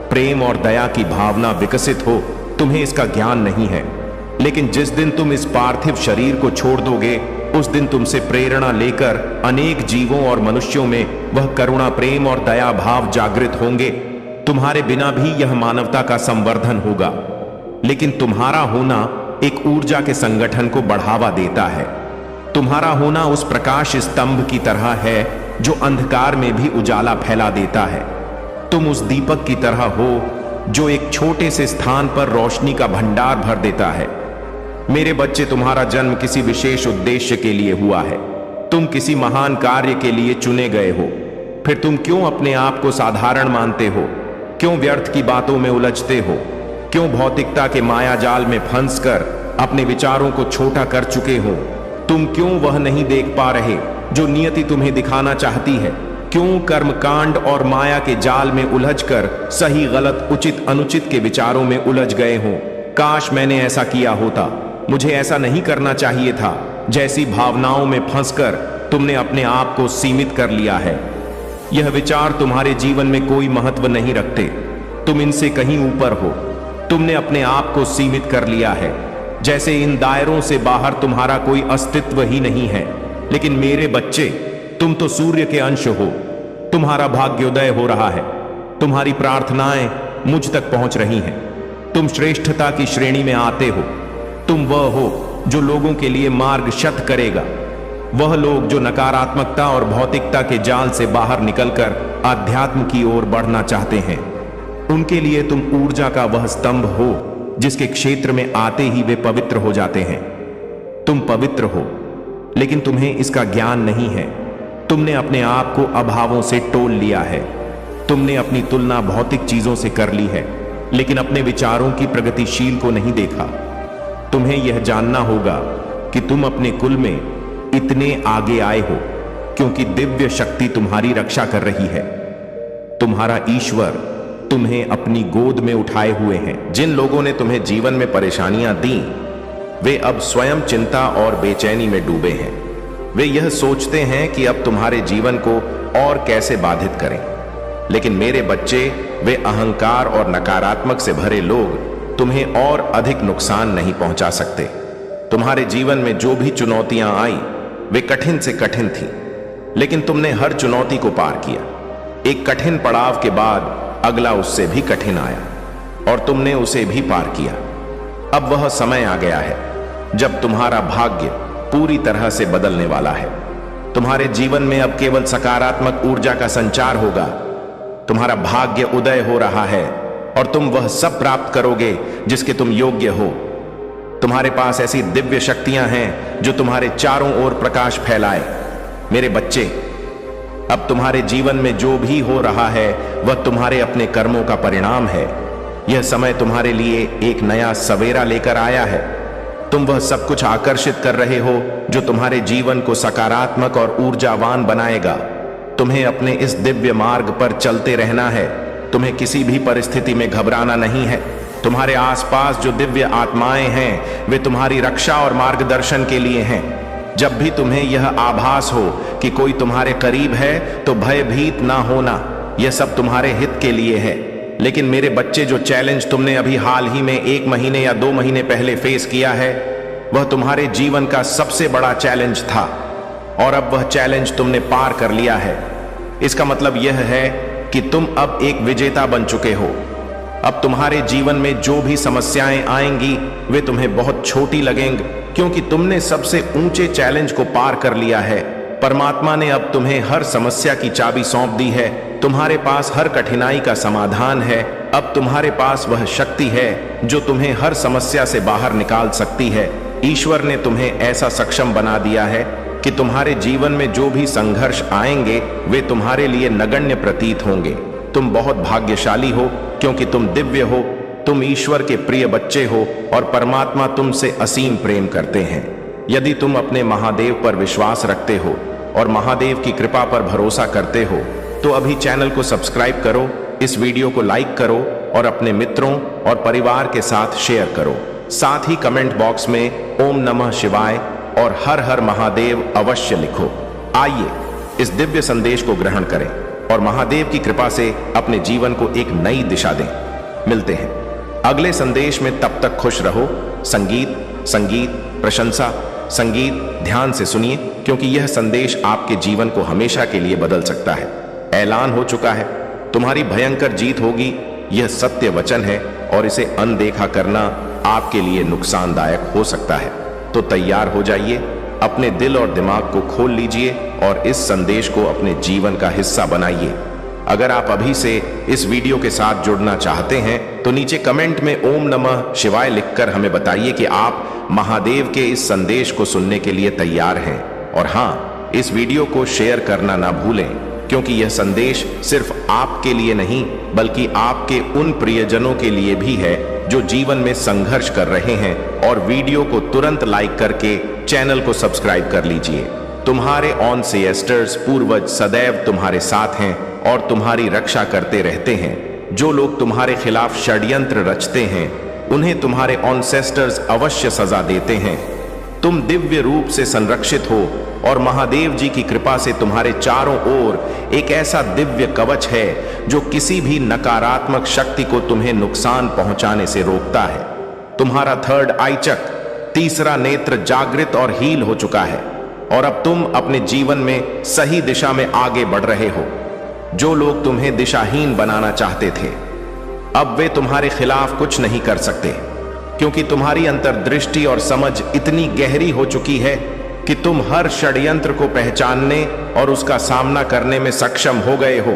प्रेम और दया की भावना विकसित हो। तुम्हें इसका ज्ञान नहीं है, लेकिन जिस दिन तुम इस पार्थिव शरीर को छोड़ दोगे उस दिन तुमसे प्रेरणा लेकर अनेक जीवों और मनुष्यों में वह करुणा, प्रेम और दया भाव जागृत होंगे। तुम्हारे बिना भी यह मानवता का संवर्धन होगा, लेकिन तुम्हारा होना एक ऊर्जा के संगठन को बढ़ावा देता है। तुम्हारा होना उस प्रकाश स्तंभ की तरह है जो अंधकार में भी उजाला फैला देता है। तुम उस दीपक की तरह हो जो एक छोटे से स्थान पर रोशनी का भंडार भर देता है। मेरे बच्चे, तुम्हारा जन्म किसी विशेष उद्देश्य के लिए हुआ है। तुम किसी महान कार्य के लिए चुने गए हो। फिर तुम क्यों अपने आप को साधारण मानते हो? क्यों व्यर्थ की बातों में उलझते हो? क्यों भौतिकता के माया जाल में फंसकर अपने विचारों को छोटा कर चुके हो? तुम क्यों वह नहीं देख पा रहे जो नियति तुम्हें दिखाना चाहती है? क्यों कर्मकांड और माया के जाल में उलझकर सही गलत, उचित अनुचित के विचारों में उलझ गए हो? काश मैंने ऐसा किया होता, मुझे ऐसा नहीं करना चाहिए था, जैसी भावनाओं में फंसकर तुमने अपने आप को सीमित कर लिया है। यह विचार तुम्हारे जीवन में कोई महत्व नहीं रखते। तुम इनसे कहीं ऊपर हो। तुमने अपने आप को सीमित कर लिया है, जैसे इन दायरों से बाहर तुम्हारा कोई अस्तित्व ही नहीं है। लेकिन मेरे बच्चे, तुम तो सूर्य के अंश हो। तुम्हारा भाग्योदय हो रहा है। तुम्हारी प्रार्थनाएं मुझ तक पहुंच रही हैं। तुम श्रेष्ठता की श्रेणी में आते हो। तुम वह हो जो लोगों के लिए मार्ग शत करेगा। वह लोग जो नकारात्मकता और भौतिकता के जाल से बाहर निकलकर आध्यात्म की ओर बढ़ना चाहते हैं, उनके लिए तुम ऊर्जा का वह स्तंभ हो जिसके क्षेत्र में आते ही वे पवित्र हो जाते हैं। तुम पवित्र हो, लेकिन तुम्हें इसका ज्ञान नहीं है। तुमने अपने आप को अभावों से टोल लिया है। तुमने अपनी तुलना भौतिक चीजों से कर ली है, लेकिन अपने विचारों की प्रगतिशील को नहीं देखा। तुम्हें यह जानना होगा कि तुम अपने कुल में इतने आगे आए हो क्योंकि दिव्य शक्ति तुम्हारी रक्षा कर रही है। तुम्हारा ईश्वर तुम्हें अपनी गोद में उठाए हुए हैं। जिन लोगों ने तुम्हें जीवन में परेशानियां दी, वे अब स्वयं चिंता और बेचैनी में डूबे हैं। वे यह सोचते हैं कि अब तुम्हारे जीवन को और कैसे बाधित करें। लेकिन मेरे बच्चे, वे अहंकार और नकारात्मक से भरे लोग तुम्हें और अधिक नुकसान नहीं पहुंचा सकते। तुम्हारे जीवन में जो भी चुनौतियां आई, वे कठिन से कठिन थी, लेकिन तुमने हर चुनौती को पार किया। एक कठिन पड़ाव के बाद अगला उससे भी कठिन आया और तुमने उसे भी पार किया। अब वह समय आ गया है जब तुम्हारा भाग्य पूरी तरह से बदलने वाला है। तुम्हारे जीवन में अब केवल सकारात्मक ऊर्जा का संचार होगा। तुम्हारा भाग्य उदय हो रहा है और तुम वह सब प्राप्त करोगे जिसके तुम योग्य हो। तुम्हारे पास ऐसी दिव्य शक्तियां हैं जो तुम्हारे चारों ओर प्रकाश फैलाए। मेरे बच्चे, अब तुम्हारे जीवन में जो भी हो रहा है वह तुम्हारे अपने कर्मों का परिणाम है। यह समय तुम्हारे लिए एक नया सवेरा लेकर आया है। तुम वह सब कुछ आकर्षित कर रहे हो जो तुम्हारे जीवन को सकारात्मक और ऊर्जावान बनाएगा। तुम्हें अपने इस दिव्य मार्ग पर चलते रहना है। तुम्हें किसी भी परिस्थिति में घबराना नहीं है। तुम्हारे आसपास जो दिव्य आत्माएं हैं, वे तुम्हारी रक्षा और मार्गदर्शन के लिए हैं। जब भी तुम्हें यह आभास हो कि कोई तुम्हारे करीब है, तो भयभीत ना होना। यह सब तुम्हारे हित के लिए है। लेकिन मेरे बच्चे, जो चैलेंज तुमने अभी हाल ही में 1 महीने या 2 महीने पहले फेस किया है, वह तुम्हारे जीवन का सबसे बड़ा चैलेंज था और अब वह चैलेंज तुमने पार कर लिया है। इसका मतलब यह है कि तुम अब एक विजेता बन चुके हो। अब तुम्हारे जीवन में जो भी समस्याएं आएंगी, वे तुम्हें बहुत छोटी लगेंगी, क्योंकि तुमने सबसे ऊंचे चैलेंज को पार कर लिया है। परमात्मा ने अब तुम्हें हर समस्या की चाबी सौंप दी है। तुम्हारे पास हर कठिनाई का समाधान है। अब तुम्हारे पास वह शक्ति है जो तुम्हें हर समस्या से बाहर निकाल सकती है। ईश्वर ने तुम्हें ऐसा सक्षम बना दिया है कि तुम्हारे जीवन में जो भी संघर्ष आएंगे, वे तुम्हारे लिए नगण्य प्रतीत होंगे। तुम बहुत भाग्यशाली हो क्योंकि तुम दिव्य हो, तुम ईश्वर के प्रिय बच्चे हो और परमात्मा तुमसे असीम प्रेम करते हैं। यदि तुम अपने महादेव पर विश्वास रखते हो और महादेव की कृपा पर भरोसा करते हो, तो अभी चैनल को सब्सक्राइब करो, इस वीडियो को लाइक करो और अपने मित्रों और परिवार के साथ शेयर करो। साथ ही कमेंट बॉक्स में ओम नमः शिवाय और हर हर महादेव अवश्य लिखो। आइए इस दिव्य संदेश को ग्रहण करें और महादेव की कृपा से अपने जीवन को एक नई दिशा दें। मिलते हैं अगले संदेश में। तब तक खुश रहो। संगीत, संगीत, प्रशंसा संगीत ध्यान से सुनिए, क्योंकि यह संदेश आपके जीवन को हमेशा के लिए बदल सकता है। ऐलान हो चुका है, तुम्हारी भयंकर जीत होगी। यह सत्य वचन है और इसे अनदेखा करना आपके लिए नुकसानदायक हो सकता है। तो तैयार हो जाइए, अपने दिल और दिमाग को खोल लीजिए और इस संदेश को अपने जीवन का हिस्सा बनाइए। अगर आप अभी से इस वीडियो के साथ जुड़ना चाहते हैं तो नीचे कमेंट में ओम नमः शिवाय लिखकर हमें बताइए कि आप महादेव के इस संदेश को सुनने के लिए तैयार हैं। और हाँ, इस वीडियो को शेयर करना ना भूलें, क्योंकि यह संदेश सिर्फ आपके लिए नहीं बल्कि आपके उन प्रियजनों के लिए भी है जो जीवन में संघर्ष कर रहे हैं। और वीडियो को तुरंत लाइक करके चैनल को सब्सक्राइब कर लीजिए। तुम्हारे ऑनसेस्टर्स पूर्वज सदैव तुम्हारे साथ हैं और तुम्हारी रक्षा करते रहते हैं। जो लोग तुम्हारे खिलाफ षड्यंत्र रचते हैं उन्हें तुम्हारे ऑनसेस्टर्स अवश्य सजा देते हैं। तुम दिव्य रूप से संरक्षित हो और महादेव जी की कृपा से तुम्हारे चारों ओर एक ऐसा दिव्य कवच है जो किसी भी नकारात्मक शक्ति को तुम्हें नुकसान पहुंचाने से रोकता है। तुम्हारा थर्ड आई चक, तीसरा नेत्र जागृत और हील हो चुका है और अब तुम अपने जीवन में सही दिशा में आगे बढ़ रहे हो। जो लोग तुम्हें दिशाहीन बनाना चाहते थे अब वे तुम्हारे खिलाफ कुछ नहीं कर सकते, क्योंकि तुम्हारी अंतर्दृष्टि और समझ इतनी गहरी हो चुकी है कि तुम हर षड्यंत्र को पहचानने और उसका सामना करने में सक्षम हो गए हो।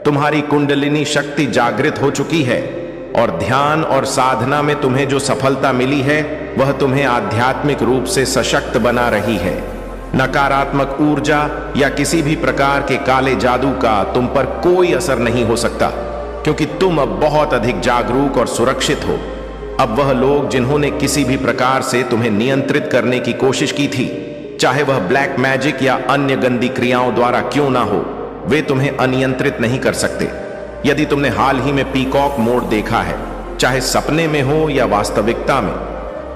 तुम्हारी कुंडलिनी शक्ति जागृत हो चुकी है और ध्यान और साधना में तुम्हें जो सफलता मिली है वह तुम्हें आध्यात्मिक रूप से सशक्त बना रही है। नकारात्मक ऊर्जा या किसी भी प्रकार के काले जादू का तुम पर कोई असर नहीं हो सकता, क्योंकि तुम अब बहुत अधिक जागरूक और सुरक्षित हो। अब वह लोग जिन्होंने किसी भी प्रकार से तुम्हें नियंत्रित करने की कोशिश की थी, चाहे वह ब्लैक मैजिक या अन्य गंदी क्रियाओं द्वारा क्यों ना हो, वे तुम्हें अनियंत्रित नहीं कर सकते। यदि तुमने हाल ही में पीकॉक मोड देखा है, चाहे सपने में हो या वास्तविकता में,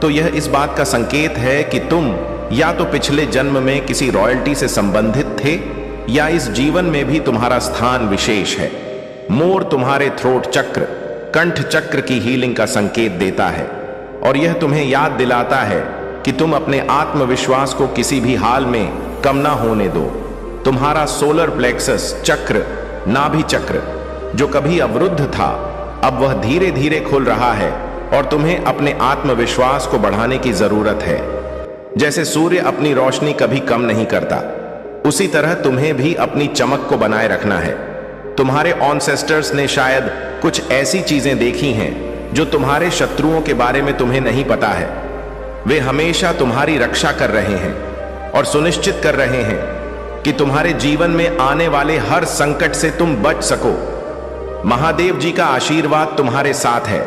तो यह इस बात का संकेत है कि तुम या तो पिछले जन्म में किसी रॉयल्टी से संबंधित थे या इस जीवन में भी तुम्हारा स्थान विशेष है। मोर तुम्हारे थ्रोट चक्र, कंठ चक्र की हीलिंग का संकेत देता है और यह तुम्हें याद दिलाता है कि तुम अपने आत्मविश्वास को किसी भी हाल में कम ना होने दो। तुम्हारा सोलर प्लेक्सस चक्र, नाभि चक्र, जो कभी अवरुद्ध था, अब वह धीरे धीरे खुल रहा है और तुम्हें अपने आत्मविश्वास को बढ़ाने की जरूरत है। जैसे सूर्य अपनी रोशनी कभी कम नहीं करता, उसी तरह तुम्हें भी अपनी चमक को बनाए रखना है। तुम्हारे ऑनसेस्टर्स ने शायद कुछ ऐसी चीजें देखी हैं जो तुम्हारे शत्रुओं के बारे में तुम्हें नहीं पता है। वे हमेशा तुम्हारी रक्षा कर रहे हैं और सुनिश्चित कर रहे हैं कि तुम्हारे जीवन में आने वाले हर संकट से तुम बच सको। महादेव जी का आशीर्वाद तुम्हारे साथ है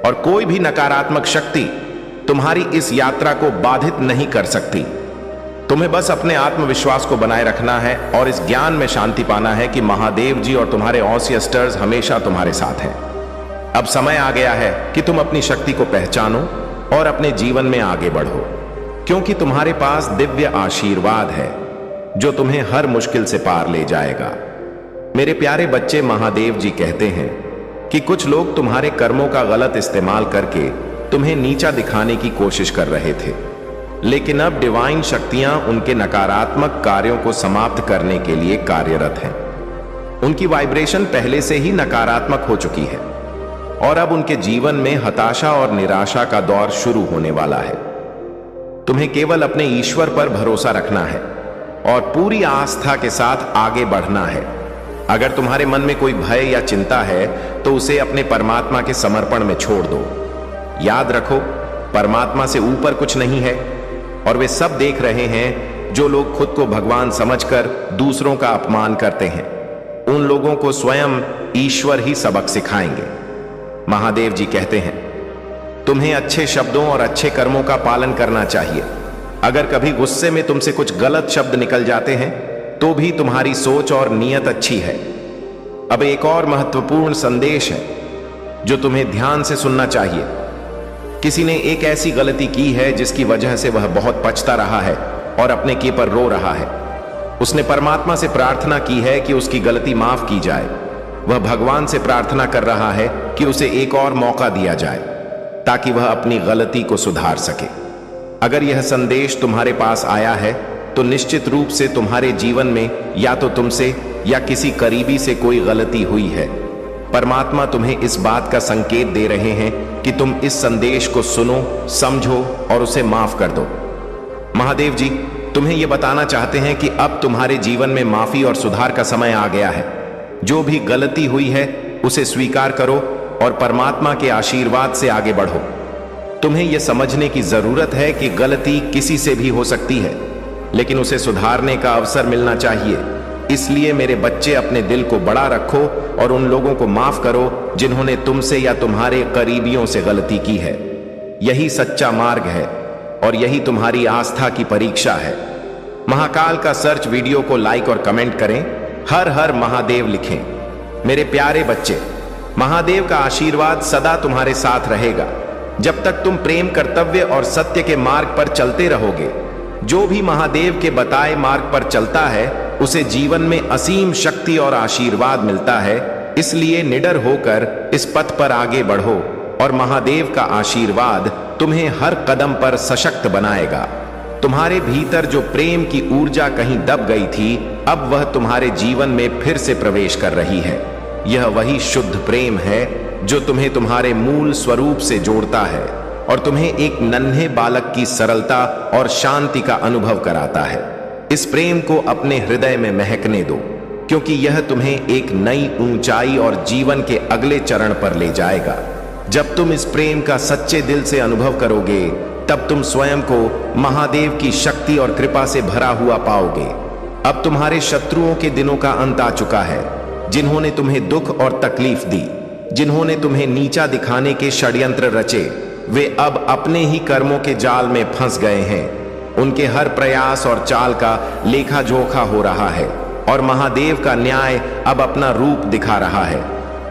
और कोई भी नकारात्मक शक्ति तुम्हारी इस यात्रा को बाधित नहीं कर सकती। तुम्हें बस अपने आत्मविश्वास को बनाए रखना है और इस ज्ञान में शांति पाना है कि महादेव जी और तुम्हारे ऑनसेस्टर्स हमेशा तुम्हारे साथ हैं। अब समय आ गया है कि तुम अपनी शक्ति को पहचानो और अपने जीवन में आगे बढ़ो, क्योंकि तुम्हारे पास दिव्य आशीर्वाद है जो तुम्हें हर मुश्किल से पार ले जाएगा। मेरे प्यारे बच्चे, महादेव जी कहते हैं कि कुछ लोग तुम्हारे कर्मों का गलत इस्तेमाल करके तुम्हें नीचा दिखाने की कोशिश कर रहे थे, लेकिन अब डिवाइन शक्तियां उनके नकारात्मक कार्यों को समाप्त करने के लिए कार्यरत हैं। उनकी वाइब्रेशन पहले से ही नकारात्मक हो चुकी है और अब उनके जीवन में हताशा और निराशा का दौर शुरू होने वाला है। तुम्हें केवल अपने ईश्वर पर भरोसा रखना है और पूरी आस्था के साथ आगे बढ़ना है। अगर तुम्हारे मन में कोई भय या चिंता है तो उसे अपने परमात्मा के समर्पण में छोड़ दो। याद रखो, परमात्मा से ऊपर कुछ नहीं है और वे सब देख रहे हैं जो लोग खुद को भगवान समझकर दूसरों का अपमान करते हैं। उन लोगों को स्वयं ईश्वर ही सबक सिखाएंगे। महादेव जी कहते हैं, तुम्हें अच्छे शब्दों और अच्छे कर्मों का पालन करना चाहिए। अगर कभी गुस्से में तुमसे कुछ गलत शब्द निकल जाते हैं तो भी तुम्हारी सोच और नीयत अच्छी है। अब एक और महत्वपूर्ण संदेश है जो तुम्हें ध्यान से सुनना चाहिए। किसी ने एक ऐसी गलती की है जिसकी वजह से वह बहुत पछता रहा है और अपने किए पर रो रहा है। उसने परमात्मा से प्रार्थना की है कि उसकी गलती माफ की जाए। वह भगवान से प्रार्थना कर रहा है कि उसे एक और मौका दिया जाए ताकि वह अपनी गलती को सुधार सके। अगर यह संदेश तुम्हारे पास आया है तो निश्चित रूप से तुम्हारे जीवन में या तो तुमसे या किसी करीबी से कोई गलती हुई है। परमात्मा तुम्हें इस बात का संकेत दे रहे हैं कि तुम इस संदेश को सुनो, समझो और उसे माफ कर दो। महादेव जी तुम्हें यह बताना चाहते हैं कि अब तुम्हारे जीवन में माफी और सुधार का समय आ गया है। जो भी गलती हुई है उसे स्वीकार करो और परमात्मा के आशीर्वाद से आगे बढ़ो। तुम्हें यह समझने की जरूरत है कि गलती किसी से भी हो सकती है, लेकिन उसे सुधारने का अवसर मिलना चाहिए। इसलिए मेरे बच्चे, अपने दिल को बड़ा रखो और उन लोगों को माफ करो जिन्होंने तुमसे या तुम्हारे करीबियों से गलती की है। यही सच्चा मार्ग है और यही तुम्हारी आस्था की परीक्षा है। महाकाल का सर्च वीडियो को लाइक और कमेंट करें, हर हर महादेव लिखें। मेरे प्यारे बच्चे, महादेव का आशीर्वाद सदा तुम्हारे साथ रहेगा जब तक तुम प्रेम, कर्तव्य और सत्य के मार्ग पर चलते रहोगे। जो भी महादेव के बताए मार्ग पर चलता है उसे जीवन में असीम शक्ति और आशीर्वाद मिलता है। इसलिए निडर होकर इस पथ पर आगे बढ़ो और महादेव का आशीर्वाद तुम्हें हर कदम पर सशक्त बनाएगा। तुम्हारे भीतर जो प्रेम की ऊर्जा कहीं दब गई थी, अब वह तुम्हारे जीवन में फिर से प्रवेश कर रही है। यह वही शुद्ध प्रेम है जो तुम्हें तुम्हारे मूल स्वरूप से जोड़ता है और तुम्हें एक नन्हे बालक की सरलता और शांति का अनुभव कराता है। इस प्रेम को अपने हृदय में महकने दो, क्योंकि यह तुम्हें एक नई ऊंचाई और जीवन के अगले चरण पर ले जाएगा। जब तुम इस प्रेम का सच्चे दिल से अनुभव करोगे, तब तुम स्वयं को महादेव की शक्ति और कृपा से भरा हुआ पाओगे। अब तुम्हारे शत्रुओं के दिनों का अंत आ चुका है, जिन्होंने तुम्हें दुख और तकलीफ दी, जिन्होंने तुम्हें नीचा दिखाने के षड्यंत्र रचे, वे अब अपने ही कर्मों के जाल में फंस गए हैं। उनके हर प्रयास और चाल का लेखा जोखा हो रहा है और महादेव का न्याय अब अपना रूप दिखा रहा है।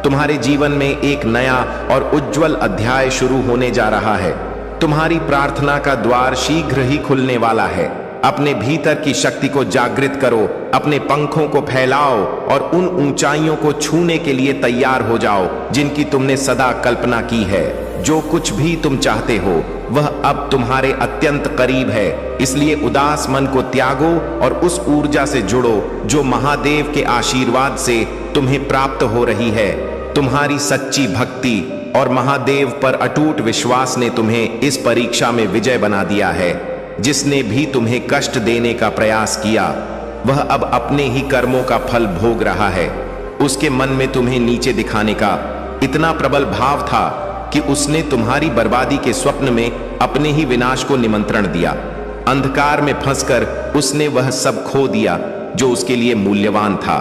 तुम्हारे जीवन में एक नया और उज्जवल अध्याय शुरू होने जा रहा है। तुम्हारी प्रार्थना का द्वार शीघ्र ही खुलने वाला है। अपने भीतर की शक्ति को जागृत करो, अपने पंखों को फैलाओ और उन ऊंचाइयों को छूने के लिए तैयार हो जाओ जिनकी तुमने सदा कल्पना की है। जो कुछ भी तुम चाहते हो वह अब तुम्हारे अत्यंत करीब है। इसलिए उदास मन को त्यागो और उस ऊर्जा से जुड़ो जो महादेव के आशीर्वाद से तुम्हें प्राप्त हो रही है। तुम्हारी सच्ची भक्ति और महादेव पर अटूट विश्वास ने तुम्हें इस परीक्षा में विजय बना दिया है। जिसने भी तुम्हें कष्ट देने का प्रयास किया, वह अब अपने ही कर्मों का फल भोग रहा है। उसके मन में तुम्हें नीचे दिखाने का इतना प्रबल भाव था कि उसने तुम्हारी बर्बादी के स्वप्न में अपने ही विनाश को निमंत्रण दिया। अंधकार में फंसकर उसने वह सब खो दिया जो उसके लिए मूल्यवान था।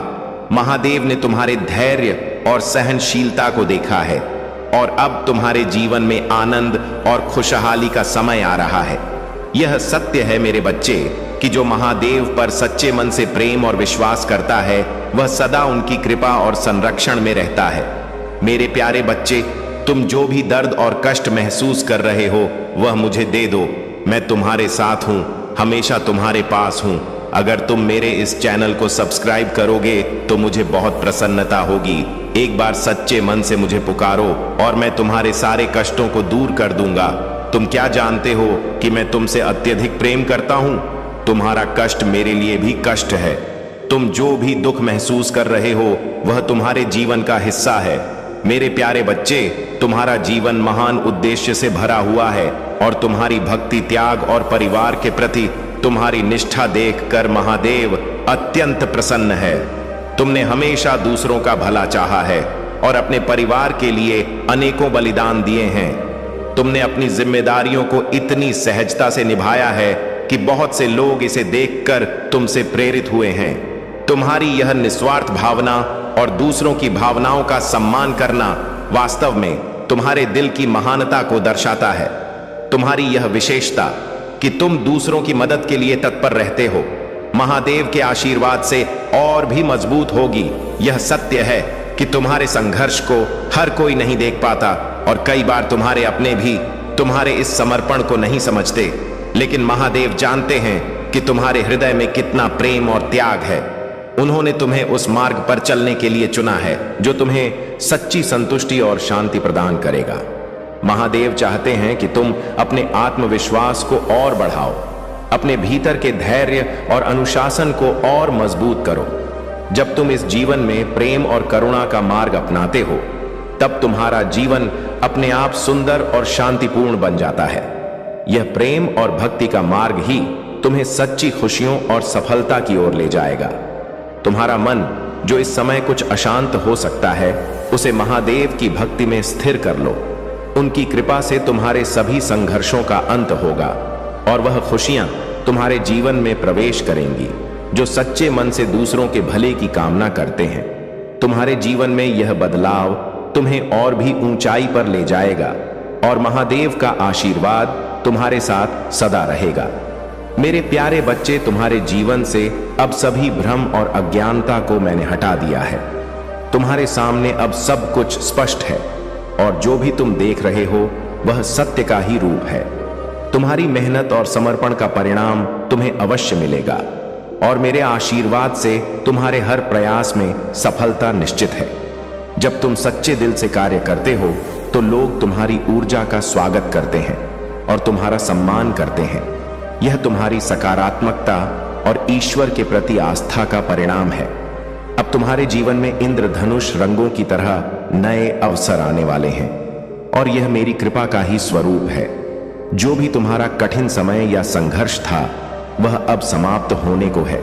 महादेव ने तुम्हारे धैर्य और सहनशीलता को देखा है और अब तुम्हारे जीवन में आनंद और खुशहाली का समय आ रहा है। यह सत्य है मेरे बच्चे कि जो महादेव पर सच्चे मन से प्रेम और विश्वास करता है, वह सदा उनकी कृपा और संरक्षण में रहता है। मेरे प्यारे बच्चे, तुम जो भी दर्द और कष्ट महसूस कर रहे हो वह मुझे दे दो। मैं तुम्हारे साथ हूं, हमेशा तुम्हारे पास हूं। अगर तुम मेरे इस चैनल को सब्सक्राइब करोगे तो मुझे बहुत प्रसन्नता होगी। एक बार सच्चे मन से मुझे पुकारो और मैं तुम्हारे सारे कष्टों को दूर कर दूंगा। तुम क्या जानते हो कि मैं तुमसे अत्यधिक प्रेम करता हूं? तुम्हारा कष्ट मेरे लिए भी कष्ट है। तुम जो भी दुख महसूस कर रहे हो वह तुम्हारे जीवन का हिस्सा है। मेरे प्यारे बच्चे, तुम्हारा जीवन महान उद्देश्य से भरा हुआ है और तुम्हारी भक्ति, त्याग और परिवार के प्रति तुम्हारी निष्ठा देखकर महादेव अत्यंत प्रसन्न है। तुमने हमेशा दूसरों का भला चाहा है और अपने परिवार के लिए अनेकों बलिदान दिए हैं। तुमने अपनी जिम्मेदारियों को इतनी सहजता से निभाया है कि बहुत से लोग इसे देखकर तुमसे प्रेरित हुए हैं। तुम्हारी यह निस्वार्थ भावना और दूसरों की भावनाओं का सम्मान करना वास्तव में तुम्हारे दिल की महानता को दर्शाता है। तुम्हारी यह विशेषता कि तुम दूसरों की मदद के लिए तत्पर रहते हो, महादेव के आशीर्वाद से और भी मजबूत होगी। यह सत्य है कि तुम्हारे संघर्ष को हर कोई नहीं देख पाता और कई बार तुम्हारे अपने भी तुम्हारे इस समर्पण को नहीं समझते, लेकिन महादेव जानते हैं कि तुम्हारे हृदय में कितना प्रेम और त्याग है। उन्होंने तुम्हें उस मार्ग पर चलने के लिए चुना है जो तुम्हें सच्ची संतुष्टि और शांति प्रदान करेगा। महादेव चाहते हैं कि तुम अपने आत्मविश्वास को और बढ़ाओ, अपने भीतर के धैर्य और अनुशासन को और मजबूत करो। जब तुम इस जीवन में प्रेम और करुणा का मार्ग अपनाते हो, तब तुम्हारा जीवन अपने आप सुंदर और शांतिपूर्ण बन जाता है। यह प्रेम और भक्ति का मार्ग ही तुम्हें सच्ची खुशियों और सफलता की ओर ले जाएगा। तुम्हारा मन जो इस समय कुछ अशांत हो सकता है, उसे महादेव की भक्ति में स्थिर कर लो। उनकी कृपा से तुम्हारे सभी संघर्षों का अंत होगा और वह खुशियां तुम्हारे जीवन में प्रवेश करेंगी जो सच्चे मन से दूसरों के भले की कामना करते हैं। तुम्हारे जीवन में यह बदलाव तुम्हें और भी ऊंचाई पर ले जाएगा और महादेव का आशीर्वाद तुम्हारे साथ सदा रहेगा। मेरे प्यारे बच्चे, तुम्हारे जीवन से अब सभी भ्रम और अज्ञानता को मैंने हटा दिया है। तुम्हारे सामने अब सब कुछ स्पष्ट है और जो भी तुम देख रहे हो वह सत्य का ही रूप है। तुम्हारी मेहनत और समर्पण का परिणाम तुम्हें अवश्य मिलेगा और मेरे आशीर्वाद से तुम्हारे हर प्रयास में सफलता निश्चित है। जब तुम सच्चे दिल से कार्य करते हो तो लोग तुम्हारी ऊर्जा का स्वागत करते हैं और तुम्हारा सम्मान करते हैं। यह तुम्हारी सकारात्मकता और ईश्वर के प्रति आस्था का परिणाम है। अब तुम्हारे जीवन में इंद्रधनुष रंगों की तरह नए अवसर आने वाले हैं और यह मेरी कृपा का ही स्वरूप है। जो भी तुम्हारा कठिन समय या संघर्ष था वह अब समाप्त होने को है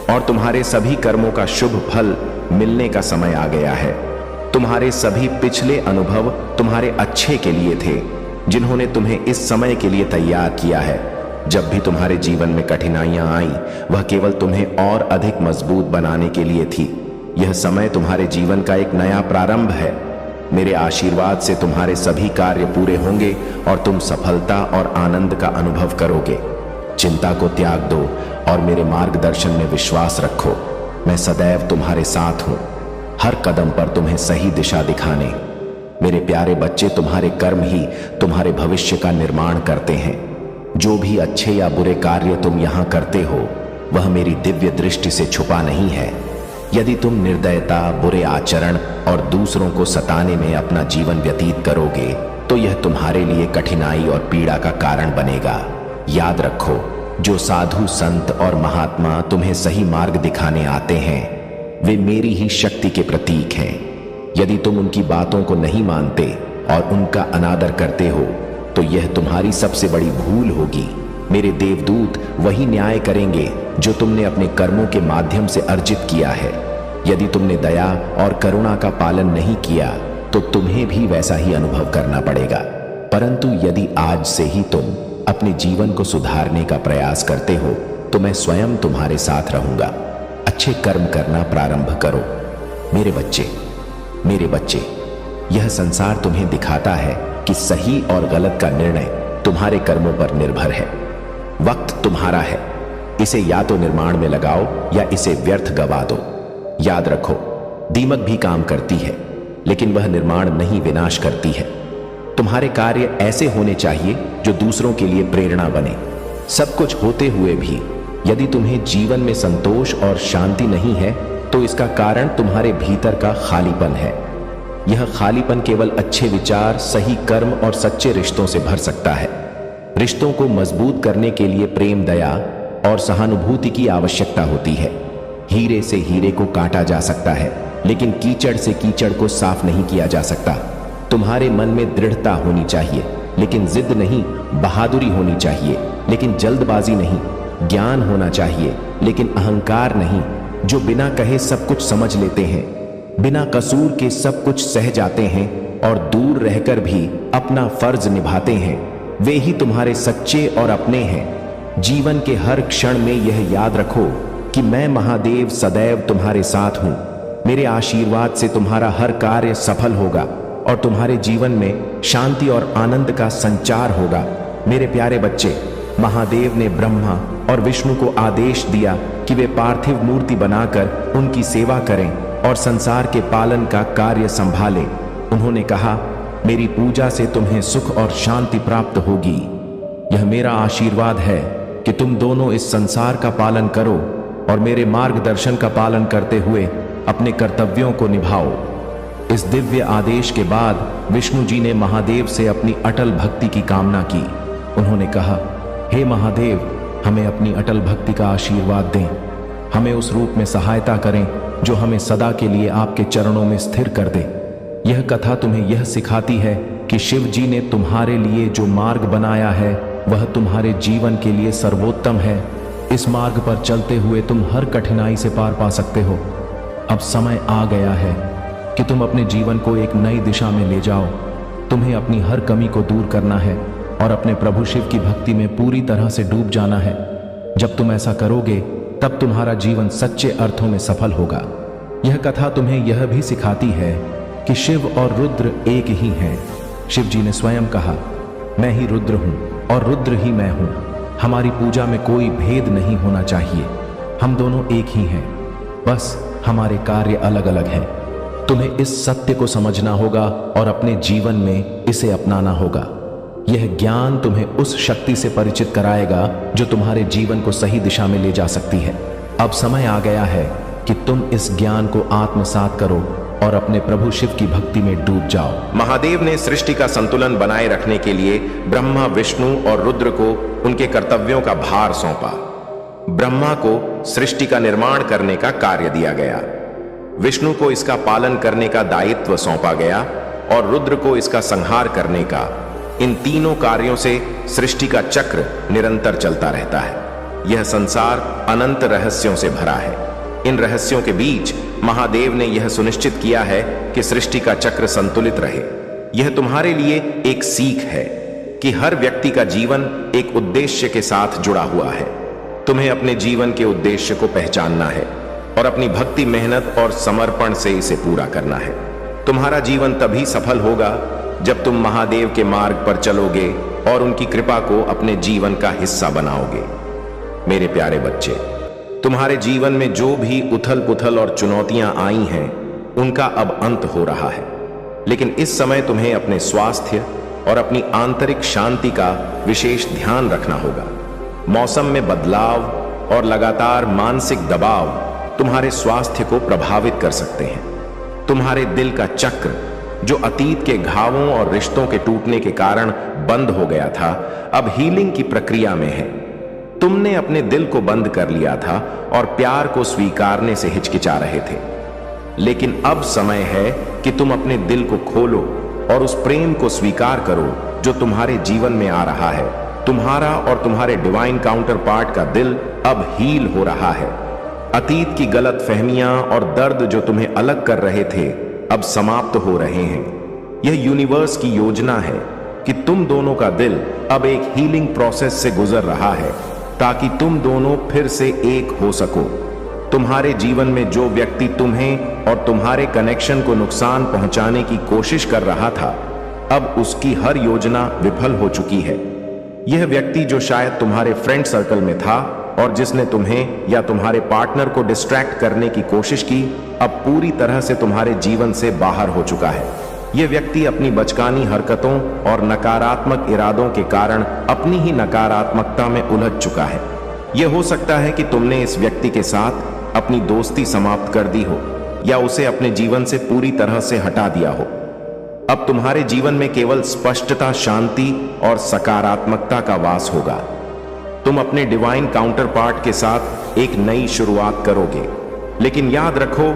और तुम्हारे सभी कर्मों का शुभ फल मिलने का समय आ गया है। तुम्हारे सभी पिछले अनुभव तुम्हारे अच्छे के लिए थे, जिन्होंने तुम्हें इस समय के लिए तैयार किया है। जब भी तुम्हारे जीवन में कठिनाइयां आई, वह केवल तुम्हें और अधिक मजबूत बनाने के लिए थी। यह समय तुम्हारे जीवन का एक नया प्रारंभ है। मेरे आशीर्वाद से तुम्हारे सभी कार्य पूरे होंगे और तुम सफलता और आनंद का अनुभव करोगे। चिंता को त्याग दो और मेरे मार्गदर्शन में विश्वास रखो। मैं सदैव तुम्हारे साथ हूं, हर कदम पर तुम्हें सही दिशा दिखाने। मेरे प्यारे बच्चे, तुम्हारे कर्म ही तुम्हारे भविष्य का निर्माण करते हैं। जो भी अच्छे या बुरे कार्य तुम यहां करते हो वह मेरी दिव्य दृष्टि से छुपा नहीं है। यदि तुम निर्दयता, बुरे आचरण और दूसरों को सताने में अपना जीवन व्यतीत करोगे तो यह तुम्हारे लिए कठिनाई और पीड़ा का कारण बनेगा। याद रखो, जो साधु, संत और महात्मा तुम्हें सही मार्ग दिखाने आते हैं वे मेरी ही शक्ति के प्रतीक हैं। यदि तुम उनकी बातों को नहीं मानते और उनका अनादर करते हो तो यह तुम्हारी सबसे बड़ी भूल होगी। मेरे देवदूत वही न्याय करेंगे जो तुमने अपने कर्मों के माध्यम से अर्जित किया है। यदि तुमने दया और करुणा का पालन नहीं किया तो तुम्हें भी वैसा ही अनुभव करना पड़ेगा। परंतु यदि आज से ही तुम अपने जीवन को सुधारने का प्रयास करते हो तो मैं स्वयं तुम्हारे साथ रहूंगा। अच्छे कर्म करना प्रारंभ करो। मेरे बच्चे, यह संसार तुम्हें दिखाता है कि सही और गलत का निर्णय तुम्हारे कर्मों पर निर्भर है। वक्त तुम्हारा है, इसे या तो निर्माण में लगाओ या इसे व्यर्थ गवा दो। याद रखो, दीमक भी काम करती है लेकिन वह निर्माण नहीं, विनाश करती है। तुम्हारे कार्य ऐसे होने चाहिए जो दूसरों के लिए प्रेरणा बने। सब कुछ होते हुए भी यदि तुम्हें जीवन में संतोष और शांति नहीं है तो इसका कारण तुम्हारे भीतर का खालीपन है। यह खालीपन केवल अच्छे विचार, सही कर्म और सच्चे रिश्तों से भर सकता है। रिश्तों को मजबूत करने के लिए प्रेम, दया और सहानुभूति की आवश्यकता होती है। हीरे से हीरे को काटा जा सकता है लेकिन कीचड़ से कीचड़ को साफ नहीं किया जा सकता। तुम्हारे मन में दृढ़ता होनी चाहिए लेकिन जिद नहीं, बहादुरी होनी चाहिए लेकिन जल्दबाजी नहीं, ज्ञान होना चाहिए लेकिन अहंकार नहीं। जो बिना कहे सब कुछ समझ लेते हैं, बिना कसूर के सब कुछ सह जाते हैं और दूर रहकर भी अपना फर्ज निभाते हैं, वे ही तुम्हारे सच्चे और अपने हैं। जीवन के हर क्षण में यह याद रखो कि मैं महादेव सदैव तुम्हारे साथ हूं। मेरे आशीर्वाद से तुम्हारा हर कार्य सफल होगा और तुम्हारे जीवन में शांति और आनंद का संचार होगा। मेरे प्यारे बच्चे, महादेव ने ब्रह्मा और विष्णु को आदेश दिया कि वे पार्थिव मूर्ति बनाकर उनकी सेवा करें और संसार के पालन का कार्य संभालें। उन्होंने कहा, मेरी पूजा से तुम्हें सुख और शांति प्राप्त होगी। यह मेरा आशीर्वाद है कि तुम दोनों इस संसार का पालन करो और मेरे मार्गदर्शन का पालन करते हुए अपने कर्तव्यों को निभाओ। इस दिव्य आदेश के बाद विष्णु जी ने महादेव से अपनी अटल भक्ति की कामना की। उन्होंने कहा, हे महादेव, हमें अपनी अटल भक्ति का आशीर्वाद दें। हमें उस रूप में सहायता करें जो हमें सदा के लिए आपके चरणों में स्थिर कर दे। यह कथा तुम्हें यह सिखाती है कि शिव जी ने तुम्हारे लिए जो मार्ग बनाया है वह तुम्हारे जीवन के लिए सर्वोत्तम है। इस मार्ग पर चलते हुए तुम हर कठिनाई से पार पा सकते हो। अब समय आ गया है कि तुम अपने जीवन को एक नई दिशा में ले जाओ। तुम्हें अपनी हर कमी को दूर करना है और अपने प्रभु शिव की भक्ति में पूरी तरह से डूब जाना है। जब तुम ऐसा करोगे तब तुम्हारा जीवन सच्चे अर्थों में सफल होगा। यह कथा तुम्हें यह भी सिखाती है कि शिव और रुद्र एक ही हैं। शिव जी ने स्वयं कहा, मैं ही रुद्र हूं और रुद्र ही मैं हूं। हमारी पूजा में कोई भेद नहीं होना चाहिए। हम दोनों एक ही हैं, बस हमारे कार्य अलग अलग हैं। तुम्हें इस सत्य को समझना होगा और अपने जीवन में इसे अपनाना होगा। यह ज्ञान तुम्हें उस शक्ति से परिचित कराएगा जो तुम्हारे जीवन को सही दिशा में ले जा सकती है। अब समय आ गया है कि तुम इस ज्ञान को आत्मसात करो और अपने प्रभु शिव की भक्ति में डूब जाओ। महादेव ने सृष्टि का संतुलन बनाए रखने के लिए ब्रह्मा, विष्णु और रुद्र को उनके कर्तव्यों का भार सौंपा। ब्रह्मा को सृष्टि का निर्माण करने का कार्य दिया गया, विष्णु को इसका पालन करने का दायित्व सौंपा गया और रुद्र को इसका संहार करने का। इन तीनों कार्यों से सृष्टि का चक्र निरंतर चलता रहता है। यह संसार अनंत रहस्यों से भरा है। इन रहस्यों के बीच महादेव ने यह सुनिश्चित किया है कि सृष्टि का चक्र संतुलित रहे। यह तुम्हारे लिए एक सीख है कि हर व्यक्ति का जीवन एक उद्देश्य के साथ जुड़ा हुआ है। तुम्हें अपने जीवन के उद्देश्य को पहचानना है और अपनी भक्ति, मेहनत और समर्पण से इसे पूरा करना है। तुम्हारा जीवन तभी सफल होगा जब तुम महादेव के मार्ग पर चलोगे और उनकी कृपा को अपने जीवन का हिस्सा बनाओगे। मेरे प्यारे बच्चे, तुम्हारे जीवन में जो भी उथल पुथल और चुनौतियां आई हैं, उनका अब अंत हो रहा है। लेकिन इस समय तुम्हें अपने स्वास्थ्य और अपनी आंतरिक शांति का विशेष ध्यान रखना होगा। मौसम में बदलाव और लगातार मानसिक दबाव तुम्हारे स्वास्थ्य को प्रभावित कर सकते हैं। तुम्हारे दिल का चक्र, जो अतीत के घावों और रिश्तों के टूटने के कारण बंद हो गया था, अब हीलिंग की प्रक्रिया में है। तुमने अपने दिल को बंद कर लिया था और प्यार को स्वीकारने से हिचकिचा रहे थे। लेकिन अब समय है कि तुम अपने दिल को खोलो और उस प्रेम को स्वीकार करो जो तुम्हारे जीवन में आ रहा है। तुम्हारा और तुम्हारे डिवाइन काउंटर पार्ट का दिल अब हील हो रहा है। अतीत की गलत फहमियां और दर्द जो तुम्हें अलग कर रहे थे, अब समाप्त हो रहे हैं। यह यूनिवर्स की योजना है कि तुम दोनों का दिल अब एक हीलिंग प्रोसेस से गुजर रहा है ताकि तुम दोनों फिर से एक हो सको। तुम्हारे जीवन में जो व्यक्ति तुम्हें और तुम्हारे कनेक्शन को नुकसान पहुंचाने की कोशिश कर रहा था, अब उसकी हर योजना विफल हो चुकी है। यह व्यक्ति जो शायद तुम्हारे फ्रेंड सर्कल में था और जिसने तुम्हें या तुम्हारे पार्टनर को डिस्ट्रैक्ट करने की कोशिश की, अब पूरी तरह से तुम्हारे जीवन से बाहर हो चुका है। यह व्यक्ति अपनी बचकानी हरकतों और नकारात्मक इरादों के कारण अपनी ही नकारात्मकता में उलझ चुका है। यह हो सकता है कि तुमने इस व्यक्ति के साथ अपनी दोस्ती समाप्त कर दी हो या उसे अपने जीवन से पूरी तरह से हटा दिया हो। अब तुम्हारे जीवन में केवल स्पष्टता, शांति और सकारात्मकता का वास होगा। तुम अपने डिवाइन काउंटर पार्ट के साथ एक नई शुरुआत करोगे। लेकिन याद रखो,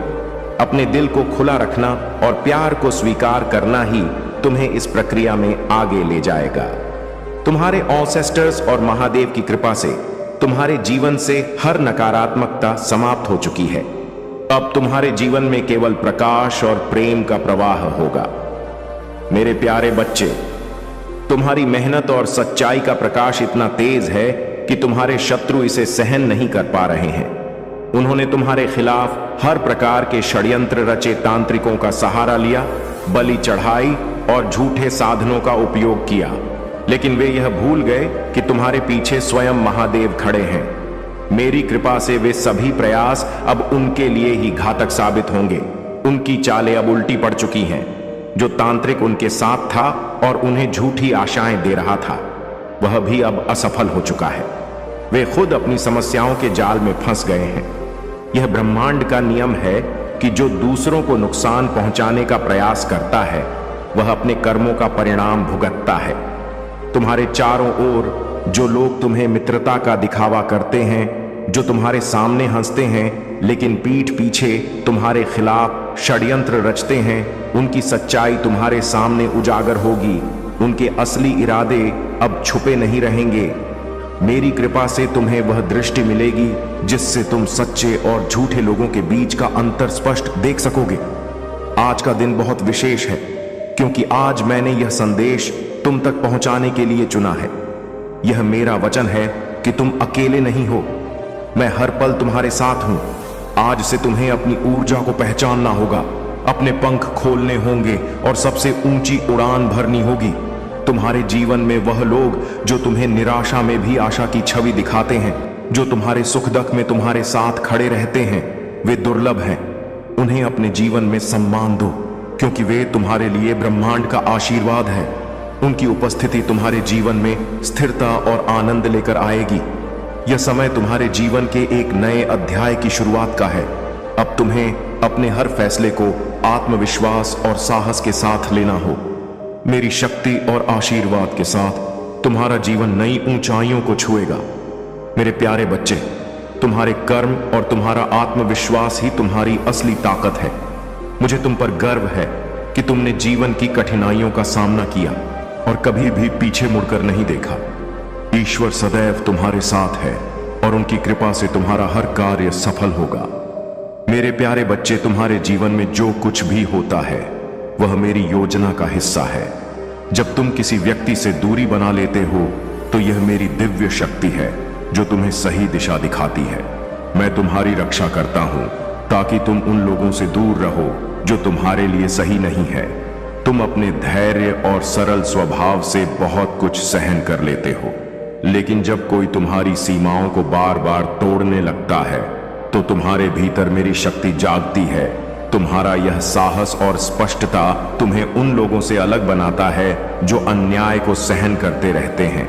अपने दिल को खुला रखना और प्यार को स्वीकार करना ही तुम्हें इस प्रक्रिया में आगे ले जाएगा। तुम्हारे ऑन्सेस्टर्स और महादेव की कृपा से तुम्हारे जीवन से हर नकारात्मकता समाप्त हो चुकी है। अब तुम्हारे जीवन में केवल प्रकाश और प्रेम का प्रवाह होगा। मेरे प्यारे बच्चे, तुम्हारी मेहनत और सच्चाई का प्रकाश इतना तेज है कि तुम्हारे शत्रु इसे सहन नहीं कर पा रहे हैं। उन्होंने तुम्हारे खिलाफ हर प्रकार के षड्यंत्र रचे तांत्रिकों का सहारा लिया, बलि चढ़ाई और झूठे साधनों का उपयोग किया, लेकिन वे यह भूल गए कि तुम्हारे पीछे स्वयं महादेव खड़े हैं। मेरी कृपा से वे सभी प्रयास अब उनके लिए ही घातक साबित होंगे। उनकी चालें अब उल्टी पड़ चुकी हैं। जो तांत्रिक उनके साथ था और उन्हें झूठी आशाएं दे रहा था, वह भी अब असफल हो चुका है। वे खुद अपनी समस्याओं के जाल में फंस गए हैं। यह ब्रह्मांड का नियम है कि जो दूसरों को नुकसान पहुंचाने का प्रयास करता है वह अपने कर्मों का परिणाम भुगतता है। तुम्हारे चारों ओर जो लोग तुम्हें मित्रता का दिखावा करते हैं, जो तुम्हारे सामने हंसते हैं लेकिन पीठ पीछे तुम्हारे खिलाफ षड्यंत्र रचते हैं, उनकी सच्चाई तुम्हारे सामने उजागर होगी। उनके असली इरादे अब छुपे नहीं रहेंगे। मेरी कृपा से तुम्हें वह दृष्टि मिलेगी जिससे तुम सच्चे और झूठे लोगों के बीच का अंतर स्पष्ट देख सकोगे। आज का दिन बहुत विशेष है क्योंकि आज मैंने यह संदेश तुम तक पहुंचाने के लिए चुना है। यह मेरा वचन है कि तुम अकेले नहीं हो, मैं हर पल तुम्हारे साथ हूं। आज से तुम्हें अपनी ऊर्जा को पहचानना होगा, अपने पंख खोलने होंगे और सबसे ऊंची उड़ान भरनी होगी। तुम्हारे जीवन में वह लोग जो तुम्हें निराशा में भी आशा की छवि दिखाते हैं, जो तुम्हारे सुख दुख में तुम्हारे साथ खड़े रहते हैं, वे दुर्लभ हैं। उन्हें अपने जीवन में सम्मान दो क्योंकि वे तुम्हारे लिए ब्रह्मांड का आशीर्वाद है। उनकी उपस्थिति तुम्हारे जीवन में स्थिरता और आनंद लेकर आएगी। यह समय तुम्हारे जीवन के एक नए अध्याय की शुरुआत का है। अब तुम्हें अपने हर फैसले को आत्मविश्वास और साहस के साथ लेना हो। मेरी शक्ति और आशीर्वाद के साथ तुम्हारा जीवन नई ऊंचाइयों को छुएगा। मेरे प्यारे बच्चे, तुम्हारे कर्म और तुम्हारा आत्मविश्वास ही तुम्हारी असली ताकत है। मुझे तुम पर गर्व है कि तुमने जीवन की कठिनाइयों का सामना किया और कभी भी पीछे मुड़कर नहीं देखा। ईश्वर सदैव तुम्हारे साथ है और उनकी कृपा से तुम्हारा हर कार्य सफल होगा। मेरे प्यारे बच्चे, तुम्हारे जीवन में जो कुछ भी होता है वह मेरी योजना का हिस्सा है। जब तुम किसी व्यक्ति से दूरी बना लेते हो तो यह मेरी दिव्य शक्ति है जो तुम्हें सही दिशा दिखाती है। मैं तुम्हारी रक्षा करता हूं ताकि तुम उन लोगों से दूर रहो जो तुम्हारे लिए सही नहीं है। तुम अपने धैर्य और सरल स्वभाव से बहुत कुछ सहन कर लेते हो, लेकिन जब कोई तुम्हारी सीमाओं को बार बार तोड़ने लगता है तो तुम्हारे भीतर मेरी शक्ति जागती है। तुम्हारा यह साहस और स्पष्टता तुम्हें उन लोगों से अलग बनाता है जो अन्याय को सहन करते रहते हैं।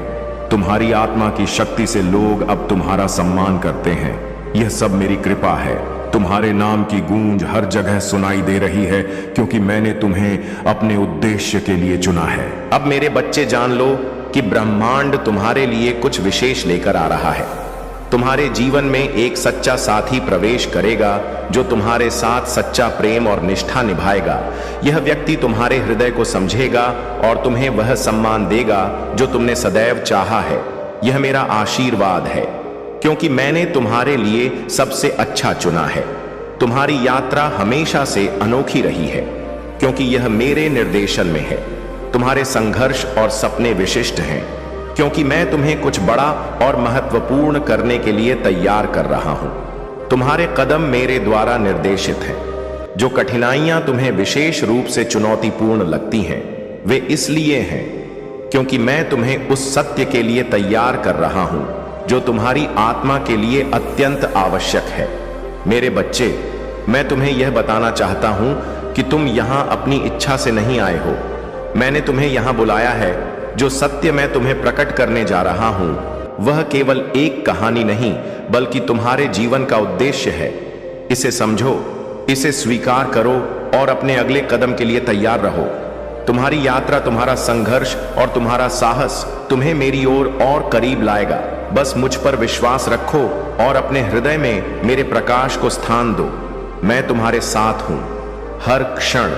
तुम्हारी आत्मा की शक्ति से लोग अब तुम्हारा सम्मान करते हैं। यह सब मेरी कृपा है। तुम्हारे नाम की गूंज हर जगह सुनाई दे रही है क्योंकि मैंने तुम्हें अपने उद्देश्य के लिए चुना है। अब मेरे बच्चे जान लो कि ब्रह्मांड तुम्हारे लिए कुछ विशेष लेकर आ रहा है। तुम्हारे जीवन में एक सच्चा साथी प्रवेश करेगा जो तुम्हारे साथ सच्चा प्रेम और निष्ठा निभाएगा। यह व्यक्ति तुम्हारे हृदय को समझेगा और तुम्हें वह सम्मान देगा जो तुमने सदैव चाहा है। यह मेरा आशीर्वाद है क्योंकि मैंने तुम्हारे लिए सबसे अच्छा चुना है। तुम्हारी यात्रा हमेशा से अनोखी रही है क्योंकि यह मेरे निर्देशन में है। तुम्हारे संघर्ष और सपने विशिष्ट हैं क्योंकि मैं तुम्हें कुछ बड़ा और महत्वपूर्ण करने के लिए तैयार कर रहा हूं। तुम्हारे कदम मेरे द्वारा निर्देशित हैं। जो कठिनाइयां तुम्हें विशेष रूप से चुनौतीपूर्ण लगती हैं, वे इसलिए हैं क्योंकि मैं तुम्हें उस सत्य के लिए तैयार कर रहा हूं जो तुम्हारी आत्मा के लिए अत्यंत आवश्यक है। मेरे बच्चे, मैं तुम्हें यह बताना चाहता हूं कि तुम यहां अपनी इच्छा से नहीं आए हो। मैंने तुम्हें यहां बुलाया है। जो सत्य मैं तुम्हें प्रकट करने जा रहा हूं वह केवल एक कहानी नहीं बल्कि तुम्हारे जीवन का उद्देश्य है। इसे समझो, इसे स्वीकार करो और अपने अगले कदम के लिए तैयार रहो। तुम्हारी यात्रा, तुम्हारा संघर्ष और तुम्हारा साहस तुम्हें मेरी ओर और करीब लाएगा। बस मुझ पर विश्वास रखो और अपने हृदय में मेरे प्रकाश को स्थान दो। मैं तुम्हारे साथ हूं हर क्षण।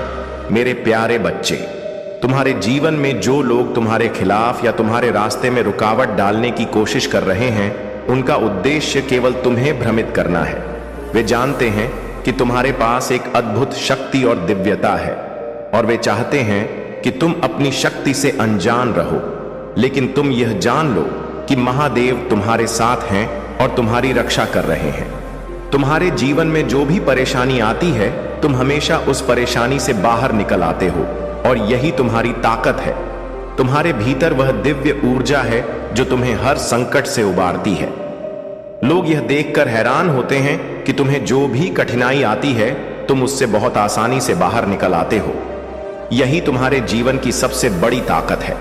मेरे प्यारे बच्चे, तुम्हारे जीवन में जो लोग तुम्हारे खिलाफ या तुम्हारे रास्ते में रुकावट डालने की कोशिश कर रहे हैं, उनका उद्देश्य केवल तुम्हें भ्रमित करना है। वे जानते हैं कि तुम्हारे पास एक अद्भुत शक्ति और दिव्यता है और वे चाहते हैं कि तुम अपनी शक्ति से अनजान रहो। लेकिन तुम यह जान लो कि महादेव तुम्हारे साथ हैं और तुम्हारी रक्षा कर रहे हैं। तुम्हारे जीवन में जो भी परेशानी आती है, तुम हमेशा उस परेशानी से बाहर निकल आते हो और यही तुम्हारी ताकत है। तुम्हारे भीतर वह दिव्य ऊर्जा है जो तुम्हें हर संकट से उबारती है। लोग यह देखकर हैरान होते हैं कि तुम्हें जो भी कठिनाई आती है, तुम उससे बहुत आसानी से बाहर निकल आते हो। यही तुम्हारे जीवन की सबसे बड़ी ताकत है।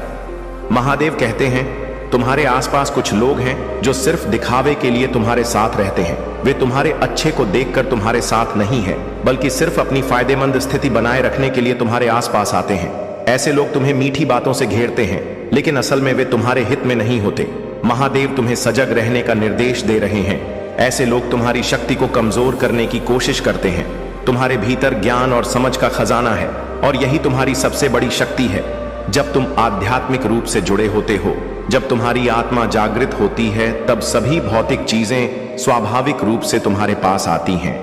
महादेव कहते हैं, तुम्हारे आसपास कुछ लोग हैं जो सिर्फ दिखावे के लिए तुम्हारे साथ रहते हैं। वे तुम्हारे अच्छे को देखकर तुम्हारे साथ नहीं है, बल्कि सिर्फ अपनी फायदेमंद स्थिति बनाए रखने के लिए तुम्हारे आसपास आते हैं। ऐसे लोग तुम्हें मीठी बातों से घेरते हैं, लेकिन असल में वे तुम्हारे हित में नहीं होते। महादेव तुम्हें सजग रहने का निर्देश दे रहे हैं। ऐसे लोग तुम्हारी शक्ति को कमजोर करने की कोशिश करते हैं। तुम्हारे भीतर ज्ञान और समझ का खजाना है, और यही तुम्हारी सबसे बड़ी शक्ति है। जब तुम आध्यात्मिक रूप से जुड़े होते हो, जब तुम्हारी आत्मा जागृत होती है, तब सभी भौतिक चीजें स्वाभाविक रूप से तुम्हारे पास आती हैं।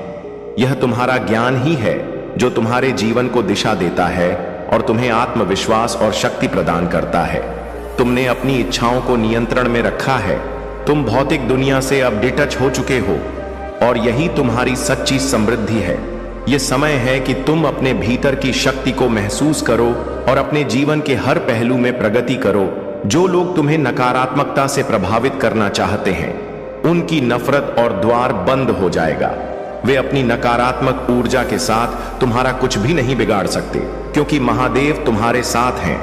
यह तुम्हारा ज्ञान ही है जो तुम्हारे जीवन को दिशा देता है और तुम्हें आत्मविश्वास और शक्ति प्रदान करता है। तुमने अपनी इच्छाओं को नियंत्रण में रखा है। तुम भौतिक दुनिया से अब डिटच हो चुके हो, और यही तुम्हारी सच्ची समृद्धि है। यह समय है कि तुम अपने भीतर की शक्ति को महसूस करो और अपने जीवन के हर पहलू में प्रगति करो। जो लोग तुम्हें नकारात्मकता से प्रभावित करना चाहते हैं, उनकी नफरत और द्वार बंद हो जाएगा। वे अपनी नकारात्मक ऊर्जा के साथ तुम्हारा कुछ भी नहीं बिगाड़ सकते, क्योंकि महादेव तुम्हारे साथ हैं।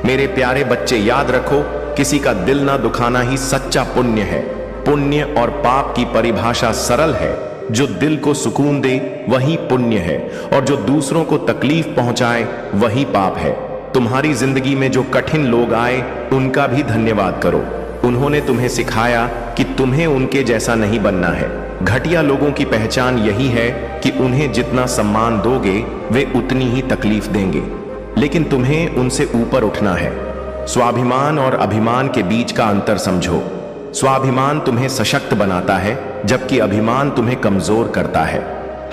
मेरे प्यारे बच्चे, याद रखो, किसी का दिल ना दुखाना ही सच्चा पुण्य है। पुण्य और पाप की परिभाषा सरल है। जो दिल को सुकून दे वही पुण्य है, और जो दूसरों को तकलीफ पहुंचाए वही पाप है। तुम्हारी जिंदगी में जो कठिन लोग आए, उनका भी धन्यवाद करो। उन्होंने तुम्हें सिखाया कि तुम्हें उनके जैसा नहीं बनना है। घटिया लोगों की पहचान यही है कि उन्हें जितना सम्मान दोगे, वे उतनी ही तकलीफ देंगे, लेकिन तुम्हें उनसे ऊपर उठना है। स्वाभिमान और अभिमान के बीच का अंतर समझो। स्वाभिमान तुम्हें सशक्त बनाता है, जबकि अभिमान तुम्हें कमजोर करता है।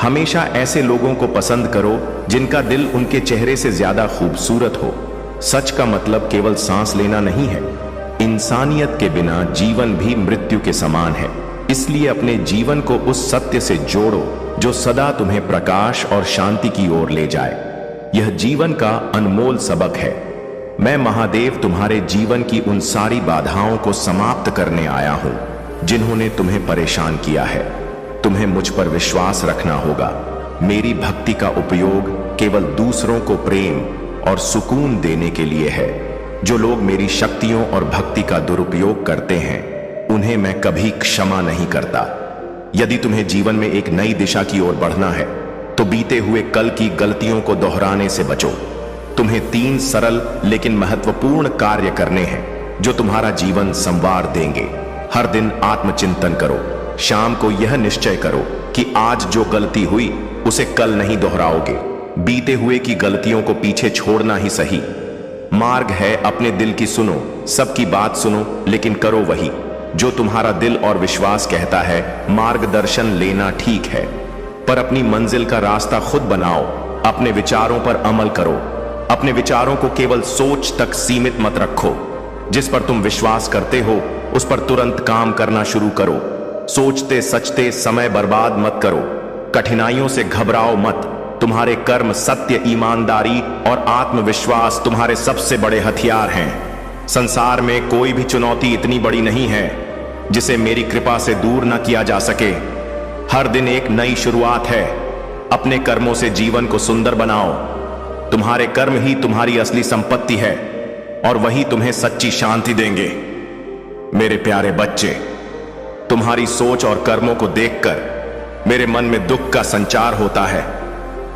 हमेशा ऐसे लोगों को पसंद करो जिनका दिल उनके चेहरे से ज्यादा खूबसूरत हो। सच का मतलब केवल सांस लेना नहीं है। इंसानियत के बिना जीवन भी मृत्यु के समान है। इसलिए अपने जीवन को उस सत्य से जोड़ो जो सदा तुम्हें प्रकाश और शांति की ओर ले जाए। यह जीवन का अनमोल सबक है। मैं महादेव तुम्हारे जीवन की उन सारी बाधाओं को समाप्त करने आया हूं जिन्होंने तुम्हें परेशान किया है। तुम्हें मुझ पर विश्वास रखना होगा। मेरी भक्ति का उपयोग केवल दूसरों को प्रेम और सुकून देने के लिए है। जो लोग मेरी शक्तियों और भक्ति का दुरुपयोग करते हैं, उन्हें मैं कभी क्षमा नहीं करता। यदि तुम्हें जीवन में एक नई दिशा की ओर बढ़ना है, तो बीते हुए कल की गलतियों को दोहराने से बचो। तुम्हें 3 सरल लेकिन महत्वपूर्ण कार्य करने हैं जो तुम्हारा जीवन संवार देंगे। हर दिन आत्मचिंतन करो। शाम को यह निश्चय करो कि आज जो गलती हुई उसे कल नहीं दोहराओगे। बीते हुए की गलतियों को पीछे छोड़ना ही सही मार्ग है। अपने दिल की सुनो, सबकी बात सुनो, लेकिन करो वही जो तुम्हारा दिल और विश्वास कहता है। मार्गदर्शन लेना ठीक है, पर अपनी मंजिल का रास्ता खुद बनाओ। अपने विचारों पर अमल करो। अपने विचारों को केवल सोच तक सीमित मत रखो। जिस पर तुम विश्वास करते हो उस पर तुरंत काम करना शुरू करो। सोचते सचते समय बर्बाद मत करो। कठिनाइयों से घबराओ मत। तुम्हारे कर्म, सत्य, ईमानदारी और आत्मविश्वास तुम्हारे सबसे बड़े हथियार हैं। संसार में कोई भी चुनौती इतनी बड़ी नहीं है जिसे मेरी कृपा से दूर न किया जा सके। हर दिन एक नई शुरुआत है। अपने कर्मों से जीवन को सुंदर बनाओ। तुम्हारे कर्म ही तुम्हारी असली संपत्ति है, और वही तुम्हें सच्ची शांति देंगे। मेरे प्यारे बच्चे, तुम्हारी सोच और कर्मों को देखकर मेरे मन में दुख का संचार होता है।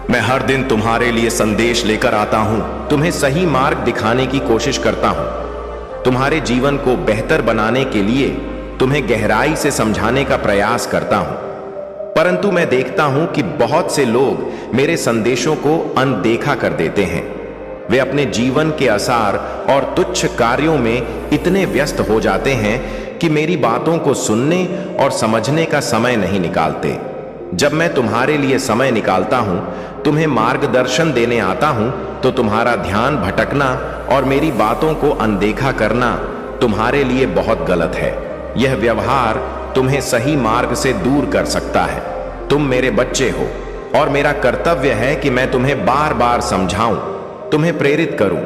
मैं हर दिन तुम्हारे लिए संदेश लेकर आता हूं, तुम्हें सही मार्ग दिखाने की कोशिश करता हूं। तुम्हारे जीवन को बेहतर बनाने के लिए तुम्हें गहराई से समझाने का प्रयास करता हूं, परंतु मैं देखता हूं कि बहुत से लोग मेरे संदेशों को अनदेखा कर देते हैं। वे अपने जीवन के आसार और तुच्छ कार्यों में इतने व्यस्त हो जाते हैं कि मेरी बातों को सुनने और समझने का समय नहीं निकालते। जब मैं तुम्हारे लिए समय निकालता हूं, तुम्हें मार्गदर्शन देने आता हूं, तो तुम्हारा ध्यान भटकना और मेरी बातों को अनदेखा करना तुम्हारे लिए बहुत गलत है। यह व्यवहार तुम्हें सही मार्ग से दूर कर सकता है। तुम मेरे बच्चे हो और मेरा कर्तव्य है कि मैं तुम्हें बार बार समझाऊं, तुम्हें प्रेरित करूं।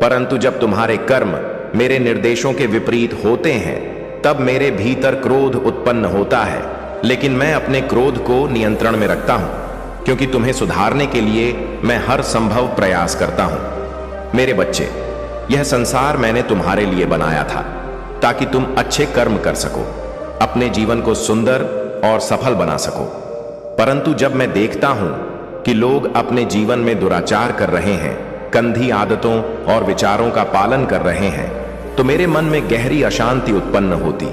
परंतु जब तुम्हारे कर्म मेरे निर्देशों के विपरीत होते हैं, तब मेरे भीतर क्रोध उत्पन्न होता है। लेकिन मैं अपने क्रोध को नियंत्रण में रखता हूं, क्योंकि तुम्हें सुधारने के लिए मैं हर संभव प्रयास करता हूं। मेरे बच्चे, यह संसार मैंने तुम्हारे लिए बनाया था। ताकि तुम अच्छे कर्म कर सको, अपने जीवन को सुंदर और सफल बना सको। परंतु जब मैं देखता हूं कि लोग अपने जीवन में दुराचार कर रहे हैं, गंदी आदतों और विचारों का पालन कर रहे हैं, तो मेरे मन में गहरी अशांति उत्पन्न होती।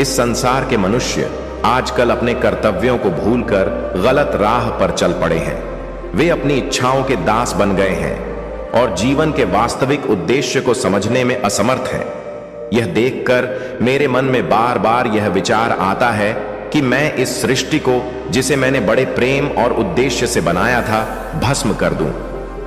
इस संसार के मनुष्य आजकल अपने कर्तव्यों को भूलकर गलत राह पर चल पड़े हैं। वे अपनी इच्छाओं के दास बन गए हैं और जीवन के वास्तविक उद्देश्य को समझने में असमर्थ हैं। यह देखकर मेरे मन में बार बार यह विचार आता है कि मैं इस सृष्टि को, जिसे मैंने बड़े प्रेम और उद्देश्य से बनाया था, भस्म कर दूं।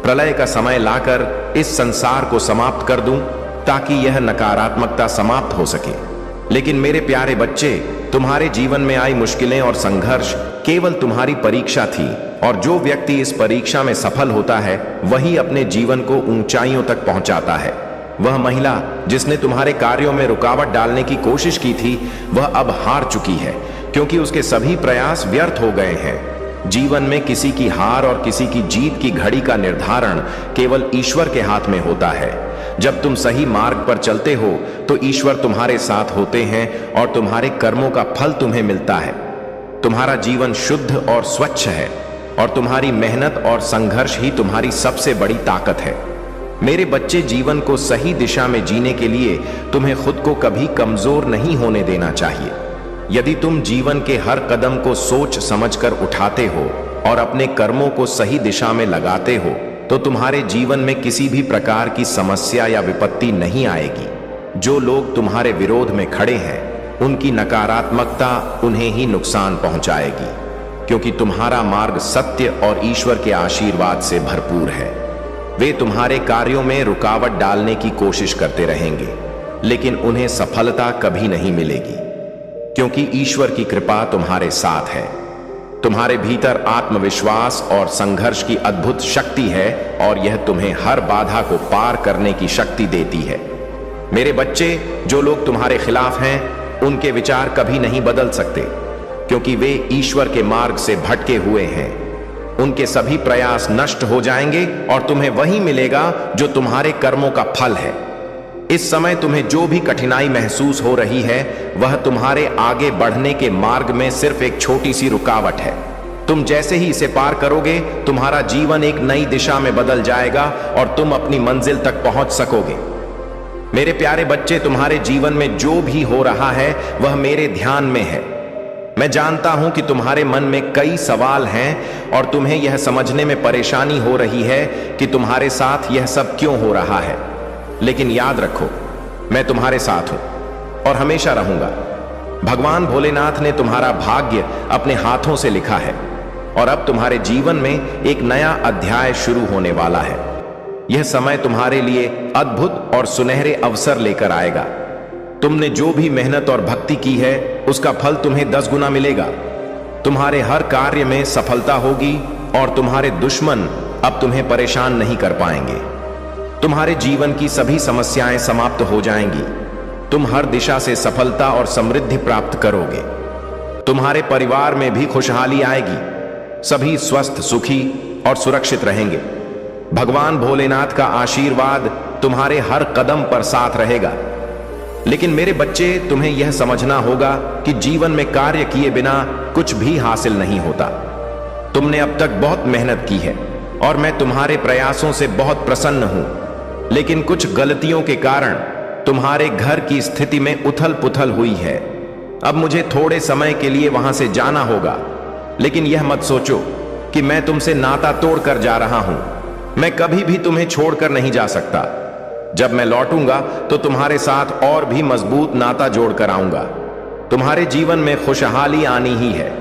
प्रलय का समय लाकर इस संसार को समाप्त कर दूं ताकि यह नकारात्मकता समाप्त हो सके। लेकिन मेरे प्यारे बच्चे, तुम्हारे जीवन में आई मुश्किलें और संघर्ष केवल तुम्हारी परीक्षा थी, और जो व्यक्ति इस परीक्षा में सफल होता है वही अपने जीवन को ऊंचाइयों तक पहुंचाता है। वह महिला जिसने तुम्हारे कार्यों में रुकावट डालने की कोशिश की थी, वह अब हार चुकी है, क्योंकि उसके सभी प्रयास व्यर्थ हो गए हैं। जीवन में किसी की हार और किसी की जीत की घड़ी का निर्धारण केवल ईश्वर के हाथ में होता है। जब तुम सही मार्ग पर चलते हो तो ईश्वर तुम्हारे साथ होते हैं और तुम्हारे कर्मों का फल तुम्हें मिलता है। तुम्हारा जीवन शुद्ध और स्वच्छ है और तुम्हारी मेहनत और संघर्ष ही तुम्हारी सबसे बड़ी ताकत है। मेरे बच्चे, जीवन को सही दिशा में जीने के लिए तुम्हें खुद को कभी कमजोर नहीं होने देना चाहिए। यदि तुम जीवन के हर कदम को सोच समझकर उठाते हो और अपने कर्मों को सही दिशा में लगाते हो, तो तुम्हारे जीवन में किसी भी प्रकार की समस्या या विपत्ति नहीं आएगी। जो लोग तुम्हारे विरोध में खड़े हैं, उनकी नकारात्मकता उन्हें ही नुकसान पहुंचाएगी, क्योंकि तुम्हारा मार्ग सत्य और ईश्वर के आशीर्वाद से भरपूर है। वे तुम्हारे कार्यों में रुकावट डालने की कोशिश करते रहेंगे, लेकिन उन्हें सफलता कभी नहीं मिलेगी, क्योंकि ईश्वर की कृपा तुम्हारे साथ है। तुम्हारे भीतर आत्मविश्वास और संघर्ष की अद्भुत शक्ति है और यह तुम्हें हर बाधा को पार करने की शक्ति देती है। मेरे बच्चे, जो लोग तुम्हारे खिलाफ हैं, उनके विचार कभी नहीं बदल सकते, क्योंकि वे ईश्वर के मार्ग से भटके हुए हैं। उनके सभी प्रयास नष्ट हो जाएंगे और तुम्हें वही मिलेगा जो तुम्हारे कर्मों का फल है। इस समय तुम्हें जो भी कठिनाई महसूस हो रही है, वह तुम्हारे आगे बढ़ने के मार्ग में सिर्फ एक छोटी सी रुकावट है। तुम जैसे ही इसे पार करोगे, तुम्हारा जीवन एक नई दिशा में बदल जाएगा और तुम अपनी मंजिल तक पहुंच सकोगे। मेरे प्यारे बच्चे, तुम्हारे जीवन में जो भी हो रहा है वह मेरे ध्यान में है। मैं जानता हूं कि तुम्हारे मन में कई सवाल हैं और तुम्हें यह समझने में परेशानी हो रही है कि तुम्हारे साथ यह सब क्यों हो रहा है। लेकिन याद रखो, मैं तुम्हारे साथ हूं और हमेशा रहूंगा। भगवान भोलेनाथ ने तुम्हारा भाग्य अपने हाथों से लिखा है और अब तुम्हारे जीवन में एक नया अध्याय शुरू होने वाला है। यह समय तुम्हारे लिए अद्भुत और सुनहरे अवसर लेकर आएगा। तुमने जो भी मेहनत और भक्ति की है, उसका फल तुम्हें 10 गुना मिलेगा। तुम्हारे हर कार्य में सफलता होगी और तुम्हारे दुश्मन अब तुम्हें परेशान नहीं कर पाएंगे। तुम्हारे जीवन की सभी समस्याएं समाप्त हो जाएंगी। तुम हर दिशा से सफलता और समृद्धि प्राप्त करोगे। तुम्हारे परिवार में भी खुशहाली आएगी। सभी स्वस्थ, सुखी और सुरक्षित रहेंगे। भगवान भोलेनाथ का आशीर्वाद तुम्हारे हर कदम पर साथ रहेगा। लेकिन मेरे बच्चे, तुम्हें यह समझना होगा कि जीवन में कार्य किए बिना कुछ भी हासिल नहीं होता। तुमने अब तक बहुत मेहनत की है और मैं तुम्हारे प्रयासों से बहुत प्रसन्न हूं। लेकिन कुछ गलतियों के कारण तुम्हारे घर की स्थिति में उथल पुथल हुई है। अब मुझे थोड़े समय के लिए वहां से जाना होगा, लेकिन यह मत सोचो कि मैं तुमसे नाता तोड़कर जा रहा हूं। मैं कभी भी तुम्हें छोड़कर नहीं जा सकता। जब मैं लौटूंगा तो तुम्हारे साथ और भी मजबूत नाता जोड़कर आऊंगा। तुम्हारे जीवन में खुशहाली आनी ही है।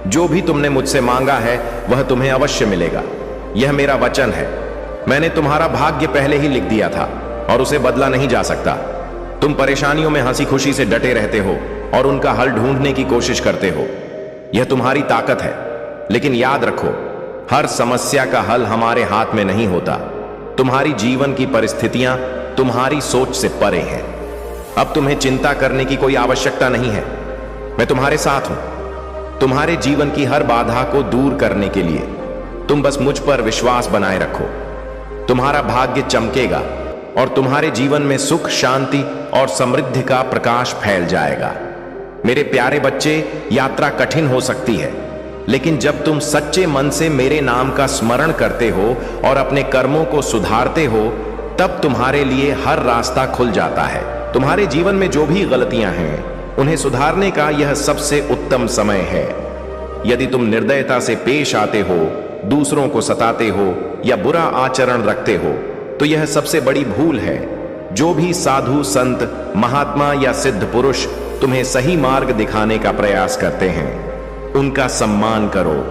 जो भी तुमने मुझसे मांगा है वह तुम्हें अवश्य मिलेगा। यह मेरा वचन है। मैंने तुम्हारा भाग्य पहले ही लिख दिया था और उसे बदला नहीं जा सकता। तुम परेशानियों में हंसी खुशी से डटे रहते हो और उनका हल ढूंढने की कोशिश करते हो। यह तुम्हारी ताकत है। लेकिन याद रखो, हर समस्या का हल हमारे हाथ में नहीं होता। तुम्हारी जीवन की परिस्थितियां तुम्हारी सोच से परे हैं। अब तुम्हें चिंता करने की कोई आवश्यकता नहीं है। मैं तुम्हारे साथ हूं, तुम्हारे जीवन की हर बाधा को दूर करने के लिए। तुम बस मुझ पर विश्वास बनाए रखो। तुम्हारा भाग्य चमकेगा और तुम्हारे जीवन में सुख, शांति और समृद्धि का प्रकाश फैल जाएगा। मेरे प्यारे बच्चे, यात्रा कठिन हो सकती है, लेकिन जब तुम सच्चे मन से मेरे नाम का स्मरण करते हो और अपने कर्मों को सुधारते हो, तब तुम्हारे लिए हर रास्ता खुल जाता है। तुम्हारे जीवन में जो भी गलतियां हैं, उन्हें सुधारने का यह सबसे उत्तम समय है। यदि तुम निर्दयता से पेश आते हो, दूसरों को सताते हो या बुरा आचरण रखते हो, तो यह सबसे बड़ी भूल है। जो भी साधु, संत, महात्मा या सिद्ध पुरुष तुम्हें सही मार्ग दिखाने का प्रयास करते हैं, उनका सम्मान करो।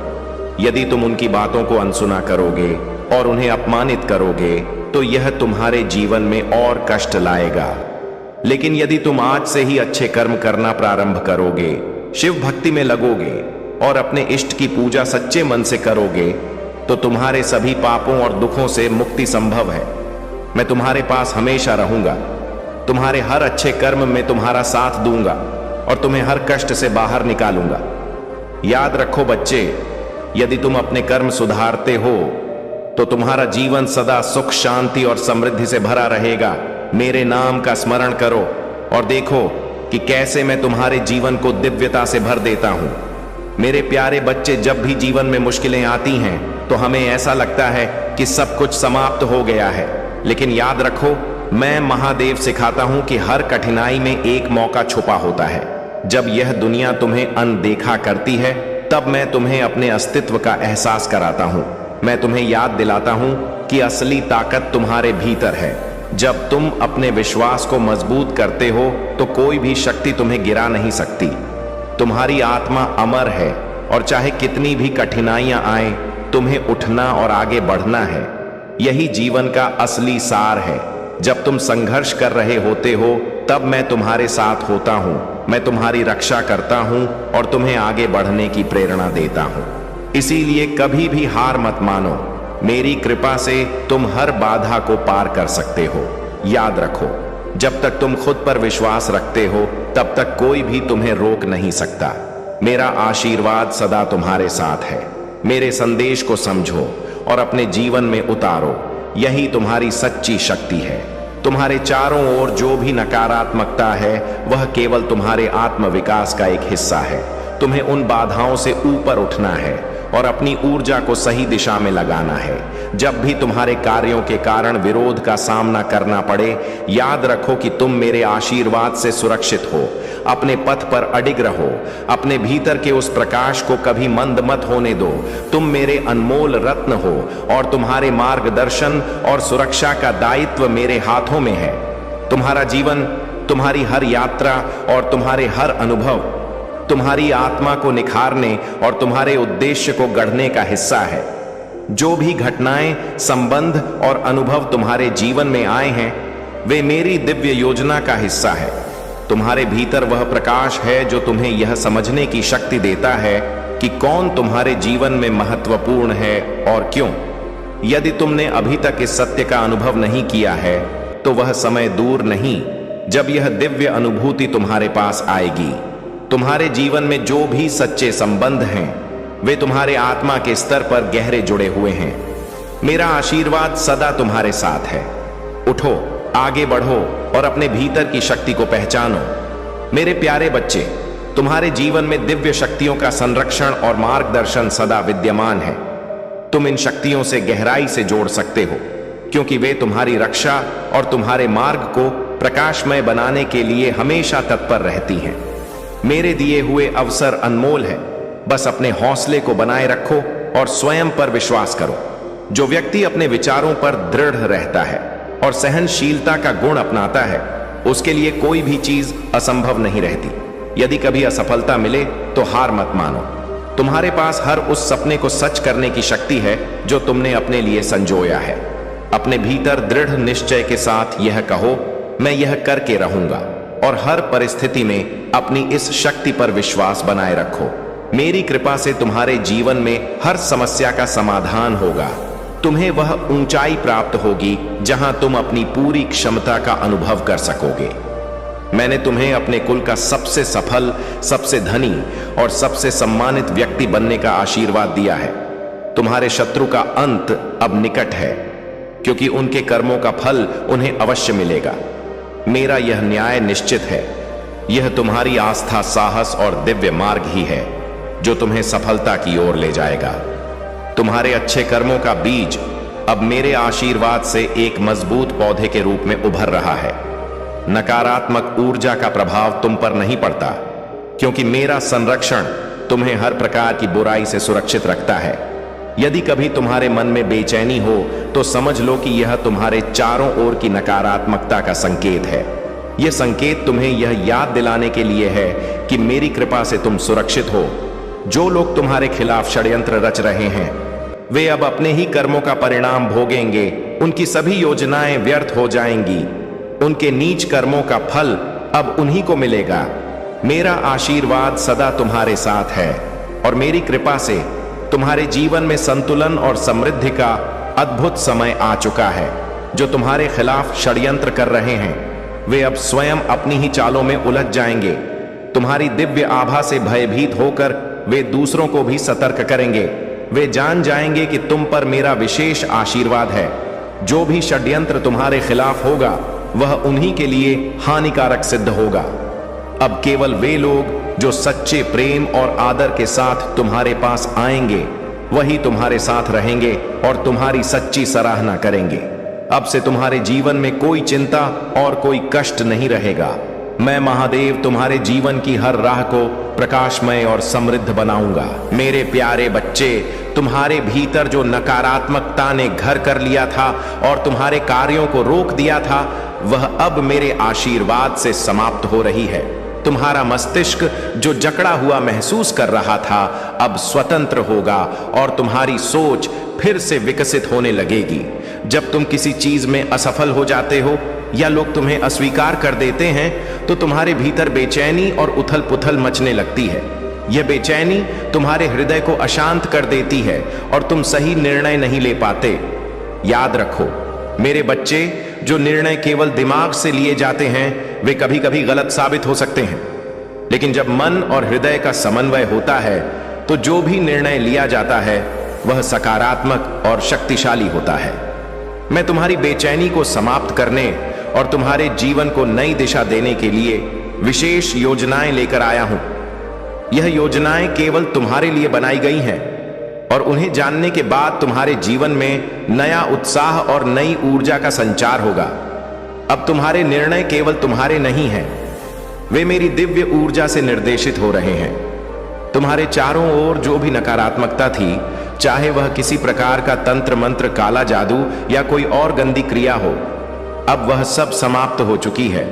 यदि तुम उनकी बातों को अनसुना करोगे और उन्हें अपमानित करोगे, तो यह तुम्हारे जीवन में और कष्ट लाएगा। लेकिन यदि तुम आज से ही अच्छे कर्म करना प्रारंभ करोगे, शिव भक्ति में लगोगे और अपने इष्ट की पूजा सच्चे मन से करोगे, तो तुम्हारे सभी पापों और दुखों से मुक्ति संभव है। मैं तुम्हारे पास हमेशा रहूंगा, तुम्हारे हर अच्छे कर्म में तुम्हारा साथ दूंगा और तुम्हें हर कष्ट से बाहर निकालूंगा। याद रखो बच्चे, यदि तुम अपने कर्म सुधारते हो, तो तुम्हारा जीवन सदा सुख, शांति और समृद्धि से भरा रहेगा। मेरे नाम का स्मरण करो और देखो कि कैसे मैं तुम्हारे जीवन को दिव्यता से भर देता हूं। मेरे प्यारे बच्चे, जब भी जीवन में मुश्किलें आती हैं, तो हमें ऐसा लगता है कि सब कुछ समाप्त हो गया है, लेकिन याद रखो, मैं महादेव सिखाता हूं कि हर कठिनाई में एक मौका छुपा होता है। जब यह दुनिया तुम्हें अनदेखा करती है, तब मैं तुम्हें अपने अस्तित्व का एहसास कराता हूं। मैं तुम्हें याद दिलाता हूं कि असली ताकत तुम्हारे भीतर है। जब तुम अपने विश्वास को मजबूत करते हो, तो कोई भी शक्ति तुम्हें गिरा नहीं सकती। तुम्हारी आत्मा अमर है और चाहे कितनी भी कठिनाइयां आए, तुम्हें उठना और आगे बढ़ना है। यही जीवन का असली सार है। जब तुम संघर्ष कर रहे होते हो, तब मैं तुम्हारे साथ होता हूं। मैं तुम्हारी रक्षा करता हूं और तुम्हें आगे बढ़ने की प्रेरणा देता हूं। इसीलिए कभी भी हार मत मानो। मेरी कृपा से तुम हर बाधा को पार कर सकते हो। याद रखो, जब तक तुम खुद पर विश्वास रखते हो, तब तक कोई भी तुम्हें रोक नहीं सकता। मेरा आशीर्वाद सदा तुम्हारे साथ है। मेरे संदेश को समझो और अपने जीवन में उतारो। यही तुम्हारी सच्ची शक्ति है। तुम्हारे चारों ओर जो भी नकारात्मकता है, वह केवल तुम्हारे आत्मविकास का एक हिस्सा है। तुम्हें उन बाधाओं से ऊपर उठना है और अपनी ऊर्जा को सही दिशा में लगाना है। जब भी तुम्हारे कार्यों के कारण विरोध का सामना करना पड़े, याद रखो कि तुम मेरे आशीर्वाद से सुरक्षित हो। अपने पथ पर अडिग रहो। अपने भीतर के उस प्रकाश को कभी मंद मत होने दो। तुम मेरे अनमोल रत्न हो और तुम्हारे मार्गदर्शन और सुरक्षा का दायित्व मेरे हाथों में है। तुम्हारा जीवन, तुम्हारी हर यात्रा और तुम्हारे हर अनुभव तुम्हारी आत्मा को निखारने और तुम्हारे उद्देश्य को गढ़ने का हिस्सा है। जो भी घटनाएं, संबंध और अनुभव तुम्हारे जीवन में आए हैं, वे मेरी दिव्य योजना का हिस्सा है। तुम्हारे भीतर वह प्रकाश है जो तुम्हें यह समझने की शक्ति देता है कि कौन तुम्हारे जीवन में महत्वपूर्ण है और क्यों। यदि तुमने अभी तक इस सत्य का अनुभव नहीं किया है, तो वह समय दूर नहीं जब यह दिव्य अनुभूति तुम्हारे पास आएगी। तुम्हारे जीवन में जो भी सच्चे संबंध हैं, वे तुम्हारे आत्मा के स्तर पर गहरे जुड़े हुए हैं। मेरा आशीर्वाद सदा तुम्हारे साथ है। उठो, आगे बढ़ो और अपने भीतर की शक्ति को पहचानो। मेरे प्यारे बच्चे, तुम्हारे जीवन में दिव्य शक्तियों का संरक्षण और मार्गदर्शन सदा विद्यमान है। तुम इन शक्तियों से गहराई से जोड़ सकते हो, क्योंकि वे तुम्हारी रक्षा और तुम्हारे मार्ग को प्रकाशमय बनाने के लिए हमेशा तत्पर रहती हैं। मेरे दिए हुए अवसर अनमोल है। बस अपने हौसले को बनाए रखो और स्वयं पर विश्वास करो। जो व्यक्ति अपने विचारों पर दृढ़ रहता है और सहनशीलता का गुण अपनाता है, उसके लिए कोई भी चीज असंभव नहीं रहती। यदि कभी असफलता मिले, तो हार मत मानो। तुम्हारे पास हर उस सपने को सच करने की शक्ति है जो तुमने अपने लिए संजोया है। अपने भीतर दृढ़ निश्चय के साथ यह कहो, मैं यह करके रहूंगा, और हर परिस्थिति में अपनी इस शक्ति पर विश्वास बनाए रखो। मेरी कृपा से तुम्हारे जीवन में हर समस्या का समाधान होगा। तुम्हें वह ऊंचाई प्राप्त होगी जहां तुम अपनी पूरी क्षमता का अनुभव कर सकोगे। मैंने तुम्हें अपने कुल का सबसे सफल, सबसे धनी और सबसे सम्मानित व्यक्ति बनने का आशीर्वाद दिया है। तुम्हारे शत्रु का अंत अब निकट है, क्योंकि उनके कर्मों का फल उन्हें अवश्य मिलेगा। मेरा यह न्याय निश्चित है। यह तुम्हारी आस्था, साहस और दिव्य मार्ग ही है जो तुम्हें सफलता की ओर ले जाएगा। तुम्हारे अच्छे कर्मों का बीज अब मेरे आशीर्वाद से एक मजबूत पौधे के रूप में उभर रहा है। नकारात्मक ऊर्जा का प्रभाव तुम पर नहीं पड़ता, क्योंकि मेरा संरक्षण तुम्हें हर प्रकार की बुराई से सुरक्षित रखता है। यदि कभी तुम्हारे मन में बेचैनी हो तो समझ लो कि यह तुम्हारे चारों ओर की नकारात्मकता का संकेत है। यह संकेत तुम्हें यह याद दिलाने के लिए है कि मेरी कृपा से तुम सुरक्षित हो। जो लोग तुम्हारे खिलाफ षड्यंत्र रच रहे हैं वे अब अपने ही कर्मों का परिणाम भोगेंगे। उनकी सभी योजनाएं व्यर्थ हो जाएंगी। उनके नीच कर्मों का फल अब उन्हीं को मिलेगा। मेरा आशीर्वाद सदा तुम्हारे साथ है और मेरी कृपा से तुम्हारे जीवन में संतुलन और समृद्धि का अद्भुत समय आ चुका है। जो तुम्हारे खिलाफ षड्यंत्र कर रहे हैं वे अब स्वयं अपनी ही चालों में उलझ जाएंगे। तुम्हारी दिव्य आभा से भयभीत होकर वे दूसरों को भी सतर्क करेंगे। वे जान जाएंगे कि तुम पर मेरा विशेष आशीर्वाद है। जो भी षड्यंत्र तुम्हारे खिलाफ होगा वह उन्हीं के लिए हानिकारक सिद्ध होगा। अब केवल वे लोग जो सच्चे प्रेम और आदर के साथ तुम्हारे पास आएंगे वही तुम्हारे साथ रहेंगे और तुम्हारी सच्ची सराहना करेंगे। अब से तुम्हारे जीवन में कोई चिंता और कोई कष्ट नहीं रहेगा। मैं महादेव तुम्हारे जीवन की हर राह को प्रकाशमय और समृद्ध बनाऊंगा। मेरे प्यारे बच्चे, तुम्हारे भीतर जो नकारात्मकता ने घर कर लिया था और तुम्हारे कार्यों को रोक दिया था वह अब मेरे आशीर्वाद से समाप्त हो रही है। तुम्हारा मस्तिष्क जो जकड़ा हुआ महसूस कर रहा था अब स्वतंत्र होगा और तुम्हारी सोच फिर से विकसित होने लगेगी। जब तुम किसी चीज में असफल हो जाते हो या लोग तुम्हें अस्वीकार कर देते हैं तो तुम्हारे भीतर बेचैनी और उथल पुथल मचने लगती है। यह बेचैनी तुम्हारे हृदय को अशांत कर देती है और तुम सही निर्णय नहीं ले पाते। याद रखो मेरे बच्चे, जो निर्णय केवल दिमाग से लिए जाते हैं वे कभी कभी गलत साबित हो सकते हैं, लेकिन जब मन और हृदय का समन्वय होता है तो जो भी निर्णय लिया जाता है वह सकारात्मक और शक्तिशाली होता है। मैं तुम्हारी बेचैनी को समाप्त करने और तुम्हारे जीवन को नई दिशा देने के लिए विशेष योजनाएं लेकर आया हूं। यह योजनाएं केवल तुम्हारे लिए बनाई गई हैं और उन्हें जानने के बाद तुम्हारे जीवन में नया उत्साह और नई ऊर्जा का संचार होगा। अब तुम्हारे निर्णय केवल तुम्हारे नहीं हैं, वे मेरी दिव्य ऊर्जा से निर्देशित हो रहे हैं। तुम्हारे चारों ओर जो भी नकारात्मकता थी, चाहे वह किसी प्रकार का तंत्र मंत्र, काला जादू या कोई और गंदी क्रिया हो, अब वह सब समाप्त हो चुकी है।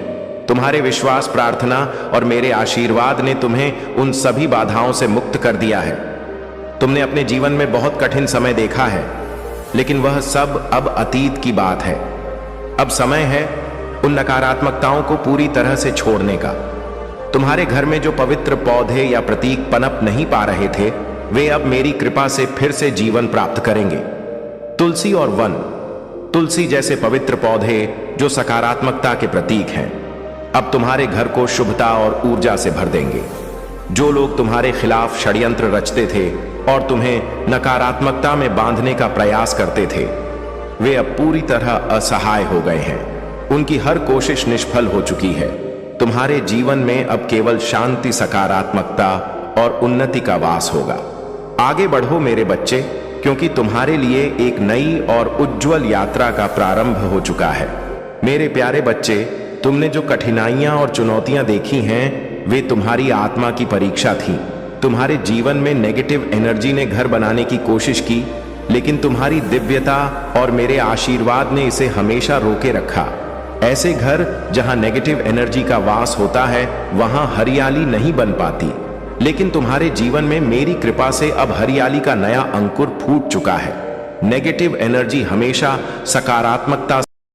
तुम्हारे विश्वास, प्रार्थना और मेरे आशीर्वाद ने तुम्हें उन सभी बाधाओं से मुक्त कर दिया है। तुमने अपने जीवन में बहुत कठिन समय देखा है, लेकिन वह सब अब अतीत की बात है। अब समय है उन नकारात्मकताओं को पूरी तरह से छोड़ने का। तुम्हारे घर में जो पवित्र पौधे या प्रतीक पनप नहीं पा रहे थे वे अब मेरी कृपा से फिर से जीवन प्राप्त करेंगे। तुलसी और वन, तुलसी जैसे पवित्र पौधे जो सकारात्मकता के प्रतीक हैं, अब तुम्हारे घर को शुभता और ऊर्जा से भर देंगे। जो लोग तुम्हारे खिलाफ षड्यंत्र रचते थे और तुम्हें नकारात्मकता में बांधने का प्रयास करते थे वे अब पूरी तरह असहाय हो गए हैं। उनकी हर कोशिश निष्फल हो चुकी है। तुम्हारे जीवन में अब केवल शांति, सकारात्मकता और उन्नति का वास होगा। आगे बढ़ो मेरे बच्चे, क्योंकि तुम्हारे लिए एक नई और उज्जवल यात्रा का प्रारंभ हो चुका है। मेरे प्यारे बच्चे, तुमने जो कठिनाइयां और चुनौतियां देखी हैं वे तुम्हारी आत्मा की परीक्षा थी। तुम्हारे जीवन में नेगेटिव एनर्जी ने घर बनाने की कोशिश की, लेकिन तुम्हारी दिव्यता और मेरे आशीर्वाद ने इसे हमेशा रोके रखा। ऐसे घर जहां नेगेटिव एनर्जी का वास होता है वहां हरियाली नहीं बन पाती, लेकिन तुम्हारे जीवन में मेरी कृपा से अब हरियाली का नया अंकुर फूट चुका है। नेगेटिव एनर्जी हमेशा सकारात्मकता